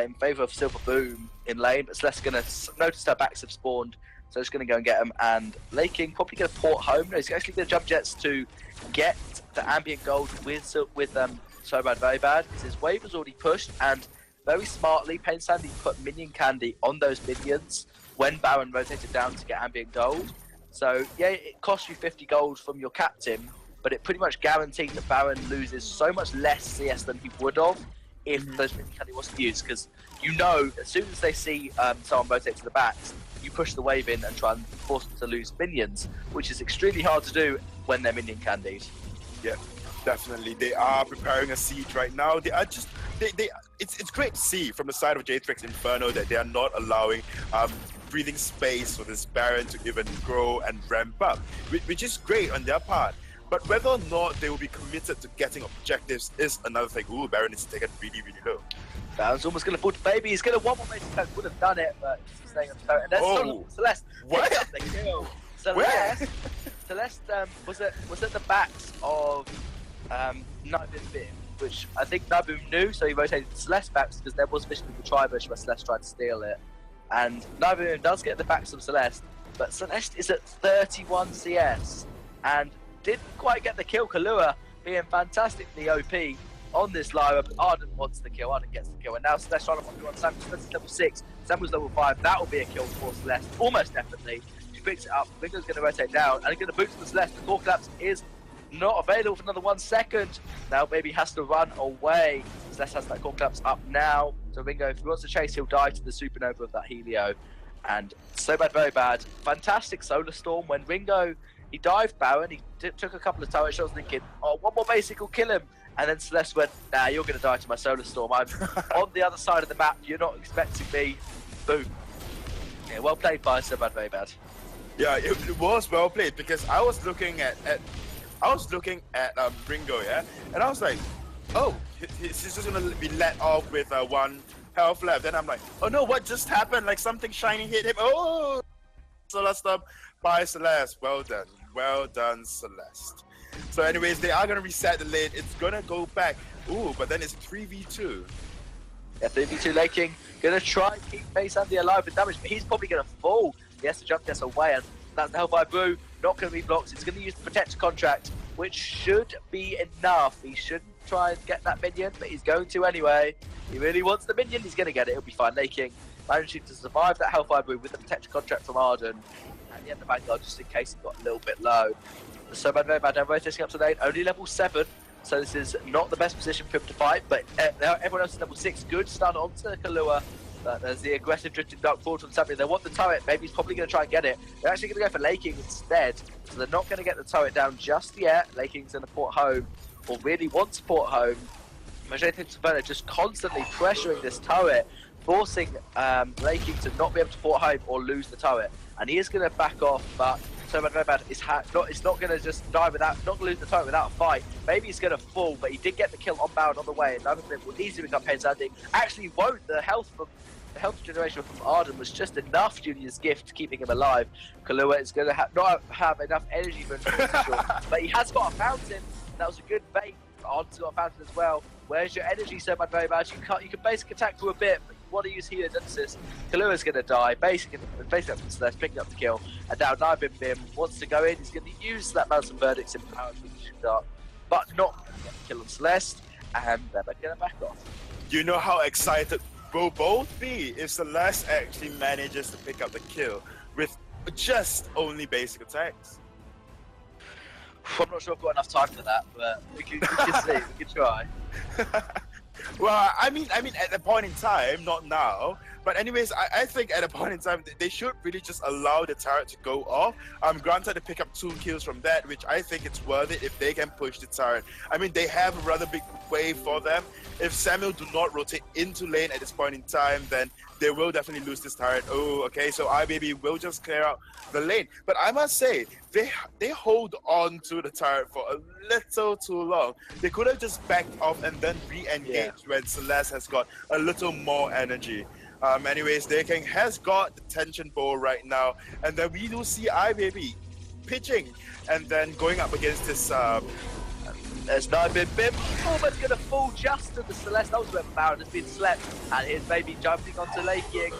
in favour of Silverboom in lane, but Celeste's going to notice her backs have spawned, so it's going to go and get him, and Lei King probably going to port home. No, he's actually going to jump jets to get the ambient gold with So Bad, Very Bad, because his wave was already pushed, and very smartly, Pain Sandy put minion candy on those minions when Baron rotated down to get ambient gold. So yeah, it costs you 50 gold from your captain, but it pretty much guaranteed that Baron loses so much less CS than he would have if those minion candy wasn't used, because you know as soon as they see someone rotate to the backs, you push the wave in and try and force them to lose minions, which is extremely hard to do when they're minion candies. Yeah, definitely. They are preparing a siege right now. They are just it's great to see from the side of J3X Inferno that they are not allowing breathing space for this Baron to even grow and ramp up, which is great on their part. But whether or not they will be committed to getting objectives is another thing. Ooh, Baron is taken really, really low. Baron's almost going to pull the baby. He's going to one more major attack. Would have done it, but he's staying on the turret. And there's Celeste. What? Up the kill. Celeste. Celeste was at the backs of Nai Bim Bim. which I think Nabu knew, so he rotated Celeste back because there was a mission with the Tribush where Celeste tried to steal it. And Nabu does get the backs of Celeste, but Celeste is at 31 CS and didn't quite get the kill. Kahlua being fantastically OP on this Lyra, but Arden wants the kill, Arden gets the kill, and now Celeste trying to follow on Samuel. Celeste is level 6, Samuel's level 5, that will be a kill for Celeste, almost definitely. She picks it up, Ringo's going to rotate down, and going to boot to the Celeste. The core collapse is not available for another 1 second. Now Baby has to run away. Celeste has that core collapse up now, so Ringo, if he wants to chase, he'll die to the supernova of that Helio. And so bad, very bad. Fantastic Solar Storm when Ringo, he dived Baron, he took a couple of turret shots thinking, oh, one more basic will kill him. And then Celeste went, nah, you're going to die to my Solar Storm. I'm on the other side of the map. You're not expecting me. Boom. Yeah, well played by So Bad, very bad. Yeah, it was well played because I was looking at Ringo, yeah, and I was like, oh, he's just going to be let off with 1 health left. Then I'm like, oh no, what just happened? Like something shiny hit him. Oh, Solar Storm by Celeste. Well done, Celeste. So anyways, they are going to reset the lane. It's going to go back. Ooh, but then it's 3v2. Yeah, 3v2 Lake King. Going to try and keep Face Andy alive with damage, but he's probably going to fall. He has to jump this away, and that's the Hellfire Brew. Not going to be blocked. It's going to use the Protector Contract, which should be enough. He shouldn't try and get that minion, but he's going to anyway. He really wants the minion. He's going to get it. It'll be fine. Lake King managing to survive that Hellfire Brew with the Protector Contract from Arden. And the end of Vanguard, just in case it got a little bit low. So bad, very bad. Now rotating up to lane, only level 7, so this is not the best position for him to fight, but everyone else is level 6. Good start onto Kahlua. There's the aggressive drifting dark forward from Samuel. They want the turret, maybe he's probably going to try and get it. They're actually going to go for Lake King instead, so they're not going to get the turret down just yet. Lake King's going to port home, or really wants to port home. J3X Inferno just constantly pressuring this turret, forcing Lake King to not be able to port home or lose the turret. And he is going to back off, but So bad, very bad. It's not going to just die without, not lose the turret without a fight. Maybe he's going to fall, but he did get the kill on bound on the way. And another thing will easily become Pain Sandy. Actually, won't. The health generation from Arden was just enough Junior's gift keeping him alive. Kahlua is going to not have enough energy for him, but he has got a fountain. That was a good bait. Arden's got a fountain as well. Where's your energy? So bad, very bad. You can basic attack for a bit, but you want to use Heliogenesis. Kalua's going to die. Basically up from Celeste, picking up the kill. And now Bim wants to go in. He's going to use that Mountain Verdict's empowered up, but not get the kill on Celeste. And they're going to back off. You know how excited we'll both be if Celeste actually manages to pick up the kill with just only basic attacks. I'm not sure I've got enough time for that, but we can see, we can try. Well, I mean, at a point in time, not now. But anyways, I think at a point in time, they should really just allow the turret to go off. Granted, to pick up 2 kills from that, which I think it's worth it if they can push the turret. I mean, they have a rather big wave for them. If Samuel do not rotate into lane at this point in time, then they will definitely lose this turret. Oh, okay, so iBaby will just clear out the lane. But I must say, they hold on to the turret for a little too long. They could have just backed off and then re-engaged when Celeste has got a little more energy. Anyways, King has got the tension ball right now, and then we do see iBaby pitching and then going up against this. There's Bim. Almost going to fall just to the Celeste. That was where Baron has been slept, and here's Baby jumping onto Lake King.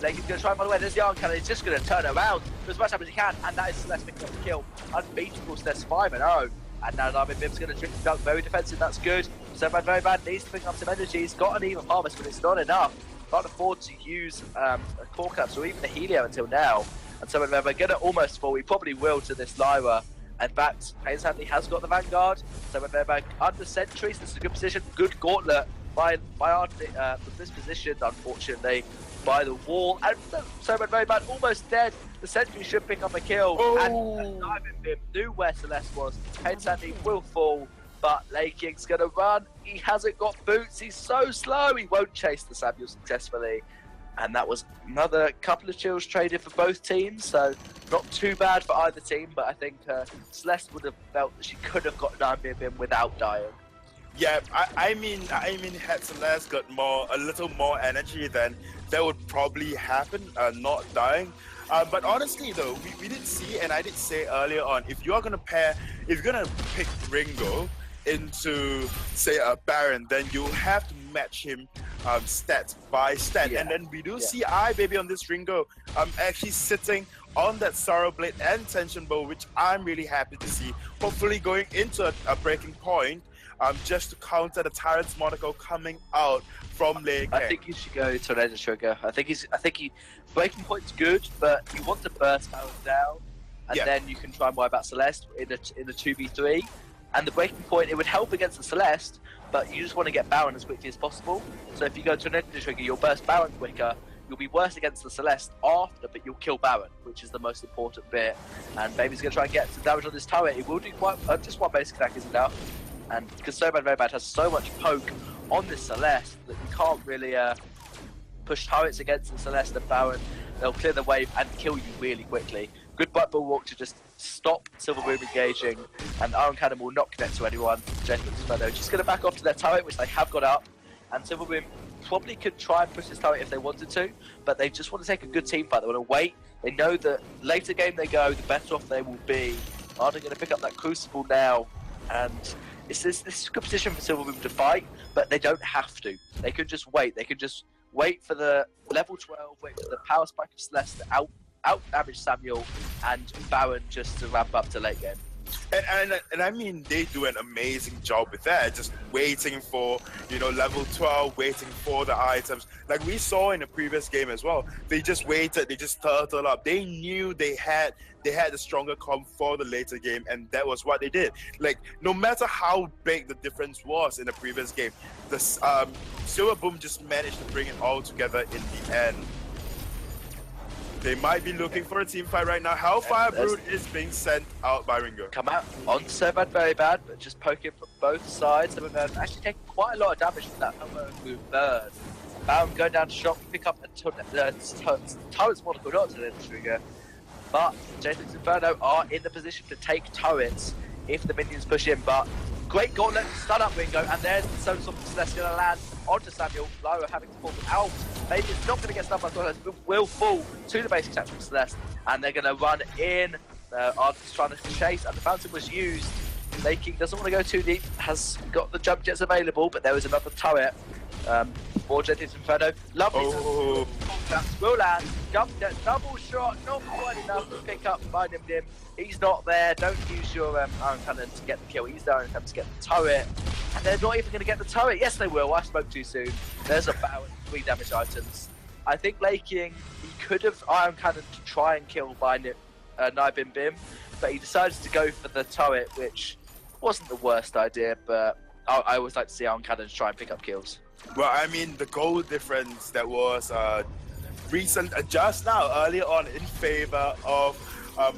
Lake King's going to try and run away. There's the Iron Cannon. He's just going to turn around for as much time as he can, and that is Celeste picking up the kill. Unbeatable Celeste 5-0. And now Bim's going to drink the dunk. Very defensive. That's good. So bad, very bad. Needs to pick up some energy. He's got an even harvest, but it's not enough. Can't afford to use a core caps or even a Helio until now. And so we're going to almost fall. We probably will to this Lyra. In fact, Pain Sandy has got the Vanguard. So we're back under sentries. This is a good position. Good gauntlet by Arden from this position, unfortunately, by the wall. And so we're very bad. Almost dead. The sentry should pick up a kill. Oh. And Bim knew where Celeste was. Pain Sandy will fall. But Lake King's going to run. He hasn't got boots. He's so slow. He won't chase the Samuel successfully. And that was another couple of chills traded for both teams. So not too bad for either team. But I think Celeste would have felt that she could have got 9-Bim without dying. Yeah, I mean, had Celeste got a little more energy, then that would probably happen, not dying. But honestly, though, we did see, and I did say earlier on, if you're gonna pick Ringo, into, say, a Baron, then you have to match him stat by stat. And then we do see iBaby on this Ringo actually sitting on that Sorrow Blade and Tension Bow, which I'm really happy to see. Hopefully going into a breaking point just to counter the Tyrant's Monaco coming out from late game. I think he should go to an Ender Trigger. I think breaking point's good, but you want to burst Baron down, and then you can try and wipe out Celeste in a 2v3. And the breaking point, it would help against the Celeste, but you just want to get Baron as quickly as possible. So if you go to an Ender Trigger, you'll burst Baron quicker. You'll be worse against the Celeste after, but you'll kill Baron, which is the most important bit. And Baby's going to try and get some damage on this turret. It will do quite just one basic attack is enough. And because So Bad Very Bad has so much poke on this Celeste that you can't really push turrets against the Celeste and Baron. They'll clear the wave and kill you really quickly. Good Butt Bulwark to just stop Silver Boom engaging, and Iron Cannon will not connect to anyone. J3X Inferno just going to back off to their turret, which they have got up, and Silver Boom probably could try and push this turret if they wanted to, but they just want to take a good team fight. They want to wait. They know that later game they go, the better off they will be. Are they going to pick up that Crucible now? And this is a good position for Silver Boom to fight, but they don't have to. They could just wait. They could just wait for the level 12, wait for the power spike of Celeste to out damage Samuel, and Baron just to ramp up to late game. And I mean, they do an amazing job with that, just waiting for, you know, level 12, waiting for the items. Like we saw in the previous game as well, they just waited, they just turtled up. They knew they had the stronger comp for the later game, and that was what they did. Like, no matter how big the difference was in the previous game, the Silver Boom just managed to bring it all together in the end. They might be looking for a team fight right now. Hellfire Brood is being sent out by Ringo. Come out on So Bad Very Bad, but just poking from both sides. So Bad actually taking quite a lot of damage from that Hellfire Brood burn. Baron going down to shop, pick up a turret's Monaco, not to the trigger. But J3X Inferno are in the position to take turrets if the minions push in. But great gauntlet, stun up Ringo, and there's the Solar Sword that's going to land onto Samuel. Lyra having to fall out. Maybe it's not going to get stunned by Gauntlet, but will fall to the basic attack from Celeste, and they're going to run in. Arden's trying to chase, and the fountain was used. Laking doesn't want to go too deep, has got the jump jets available, but there is another turret for J3X Inferno. Lovely. Will land. Jump jet, double shot, not quite enough to pick up by Dim. He's not there. Don't use your Iron Cannon to get the kill. He's there to get the turret. And they're not even going to get the turret. Yes, they will. I spoke too soon. There's a Baron, 3 damage items. I think Laking, he could have Iron Cannon to try and kill by Nibim Bim, but he decided to go for the turret, which wasn't the worst idea, but I always like to see Iron Cannons try and pick up kills. Well, I mean, the goal difference that was recent just now, earlier on, in favor of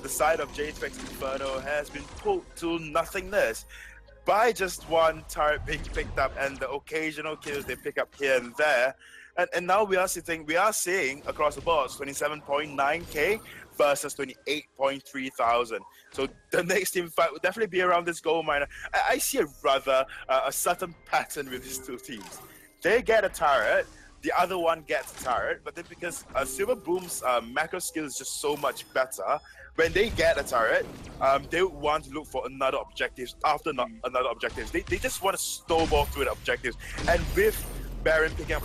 the side of J3X Inferno has been pulled to nothingness by just one turret being picked up and the occasional kills they pick up here and there. And now we are seeing across the board 27.9k versus 28.3 thousand. So the next team fight will definitely be around this gold miner. I see a certain pattern with these two teams. They get a turret, the other one gets a turret, but then because Silver Boom's macro skill is just so much better, when they get a turret, they want to look for another objectives after another objectives. They just want to snowball through the objectives. And with Baron picking up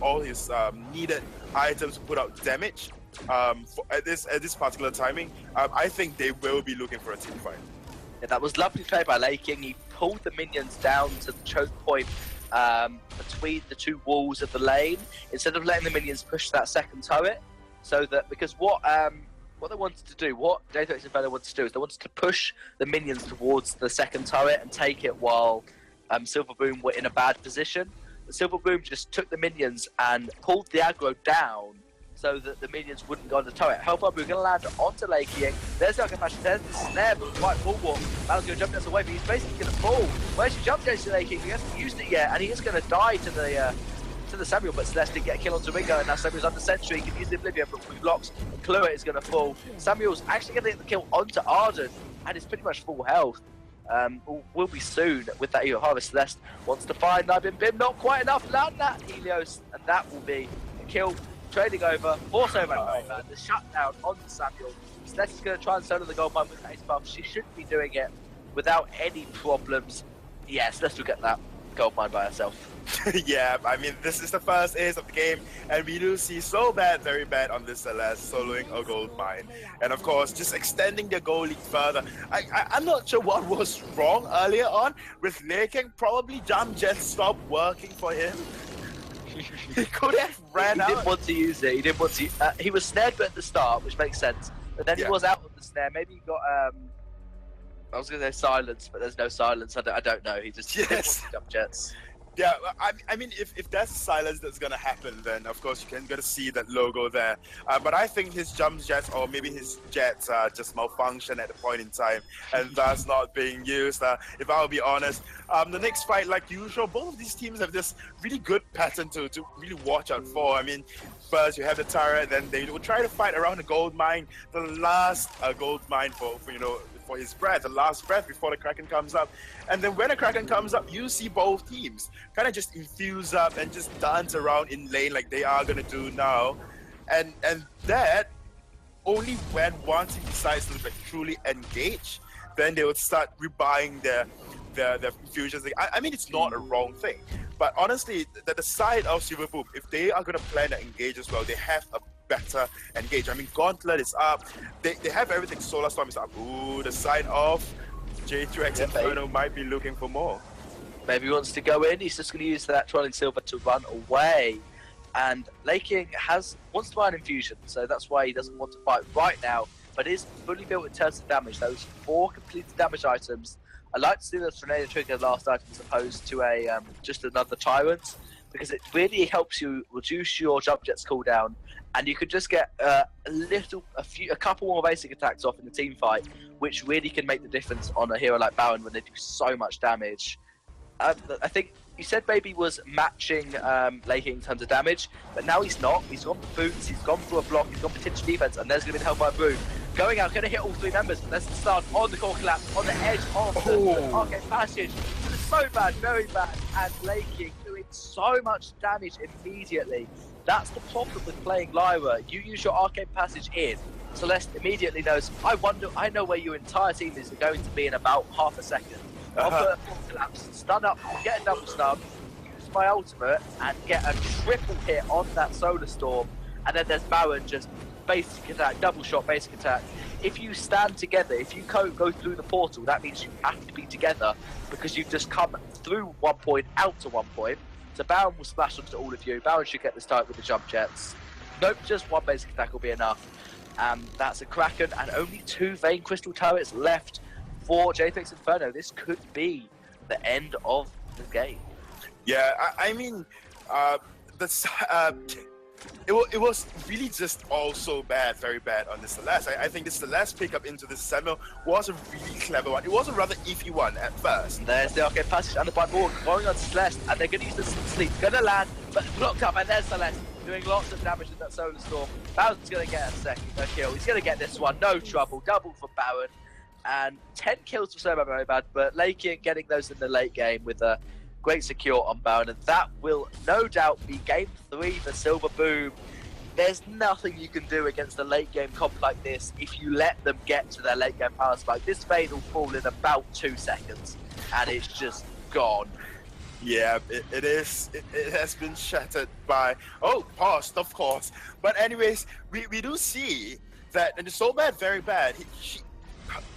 all his needed items to put out damage at this particular timing, I think they will be looking for a team fight. Yeah, that was lovely play by Laking. He pulled the minions down to the choke point between the two walls of the lane instead of letting the minions push that second turret. So that because what they wanted to do, what J3X Inferno wanted to do is they wanted to push the minions towards the second turret and take it while Silver Boom were in a bad position. But Silver Boom just took the minions and pulled the aggro down so that the minions wouldn't go on the turret. Hellfire Boom going to land onto Laking. There's the Fashion, there's the snare, but quite full walk. Battle's going to jump this away, but he's basically going to fall. Where's your jump to Laking? He hasn't used it yet, and he is going to die to the Samuel, but Celeste did get a kill onto Ringo, and now Samuel's under sentry. He can use the Oblivion, but with blocks, and Cluet is going to fall. Samuel's actually going to get the kill onto Arden, and it's pretty much full health. Will be soon with that Eo Harvest. Celeste wants to find Nibim Bim, not quite enough. Land that Helios, and that will be a kill. Trading over, also the shutdown onto Samuel. Celeste is going to try and solo the gold mine with Ace Buff. She shouldn't be doing it without any problems. Yes, let's look at that gold mine by herself. Yeah, I mean, this is the first ace of the game, and we do see so bad, very bad on this Celeste, soloing a gold mine. And of course, just extending their goal lead further. I'm not sure what was wrong earlier on with Lei King. Probably jump jets stopped working for him. He could have ran out. He didn't want to use it. He didn't want to. He was snared at the start, which makes sense. But then he was out of the snare. Maybe he got. I was going to say silence, but there's no silence. I don't know. He just didn't want to jump jets. Yeah, I mean, if that's silence that's gonna happen, then of course you can gonna see that logo there. But I think his jump jets, or maybe his jets, just malfunction at the point in time, and thus not being used. If I'll be honest, the next fight, like usual, both of these teams have this really good pattern to really watch out for. I mean, first you have the turret, then they will try to fight around the gold mine, the last gold mine for his breath, the last breath before the Kraken comes up. And then when the Kraken comes up, you see both teams kind of just infuse up and just dance around in lane like they are gonna do now. And that only when one team decides to like, truly engage, then they would start rebuying their infusions. I mean, it's not a wrong thing, but honestly, the side of Silverboom, if they are gonna plan to engage as well, they have a better engage. I mean, Gauntlet is up. They have everything. Solar Storm is up. Ooh, the side of J3X Inferno might be looking for more. Maybe he wants to go in. He's just going to use that Twirling Silver to run away. And Lei King wants to buy an infusion, so that's why he doesn't want to fight right now. But is fully built in terms of damage. Those 4 completed damage items. I like to see the Tornado Trigger last item as opposed to a just another Tyrant, because it really helps you reduce your jump jet's cooldown, and you could just get a couple more basic attacks off in the team fight, which really can make the difference on a hero like Baron when they do so much damage. I think you said Baby was matching Lei King in terms of damage, but now he's not. He's gone for boots, he's gone for a block, he's gone for potential defense, and there's going to be the Hellfire Brew. Going out, going to hit all 3 members. Let's start on the core collapse, on the edge of the Arcade Passage. It's so bad, very bad, and Lei King doing so much damage immediately. That's the problem with playing Lyra. You use your Arcade Passage in, Celeste immediately knows, I know where your entire team is going to be in about half a second. I'll put a full collapse, stun up, get a double stun, use my ultimate, and get a triple hit on that Solar Storm. And then there's Baron, just basic attack, double shot, basic attack. If you stand together, if you go through the portal, that means you have to be together, because you've just come through 1 point, out to 1 point. So Baron will splash onto all of you. Baron should get this type with the jump jets. Nope, just 1 basic attack will be enough. That's a Kraken, and only 2 Vein Crystal turrets left for J3X Inferno. This could be the end of the game. Yeah, I mean, it was really just all so bad, very bad on the Celeste. I think the Celeste pickup into the semi was a really clever one. It was a rather iffy one at first. There's the Arcade Passage and the Blind Ball going on Celeste, and they're going to use the sleep. Going to land, but blocked up, and there's Celeste doing lots of damage with that Solar Storm. Baron's going to get a kill. He's going to get this one, no trouble. Double for Baron. And 10 kills for Solar, very bad, but Lei King getting those in the late game with a great secure on Baron, and that will no doubt be game 3 for Silverboom. There's nothing you can do against a late game comp like this if you let them get to their late game power spike. This fade will fall in about 2 seconds, and it's just gone. Yeah, it is. It has been shattered by... Oh, paused, of course. But anyways, we do see that, and it's so bad, very bad.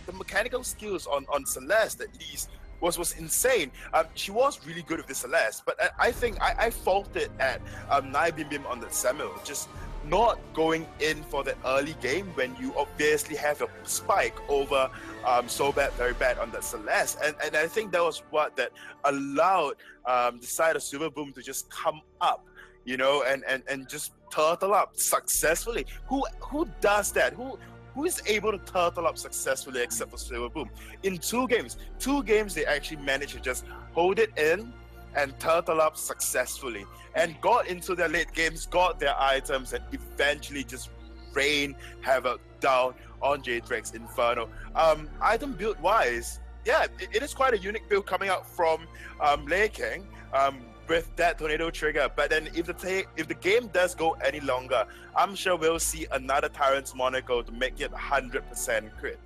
The mechanical skills on Celeste, at least, was insane. She was really good with the Celeste, but I think I faulted at Nai Bim Bim on the Samuel, just not going in for the early game when you obviously have a spike over so bad, very bad on the Celeste, and I think that was what that allowed the side of Silverboom to just come up, you know, and just turtle up successfully. Who does that? Who is able to turtle up successfully except for Silverboom? In 2 games they actually managed to just hold it in and turtle up successfully, and got into their late games, got their items, and eventually just rain havoc down on J3X Inferno. Item build wise, yeah, it is quite a unique build coming out from Lei King, with that Tornado Trigger. But then if the game does go any longer, I'm sure we'll see another Tyrant's Monaco to make it 100% crit.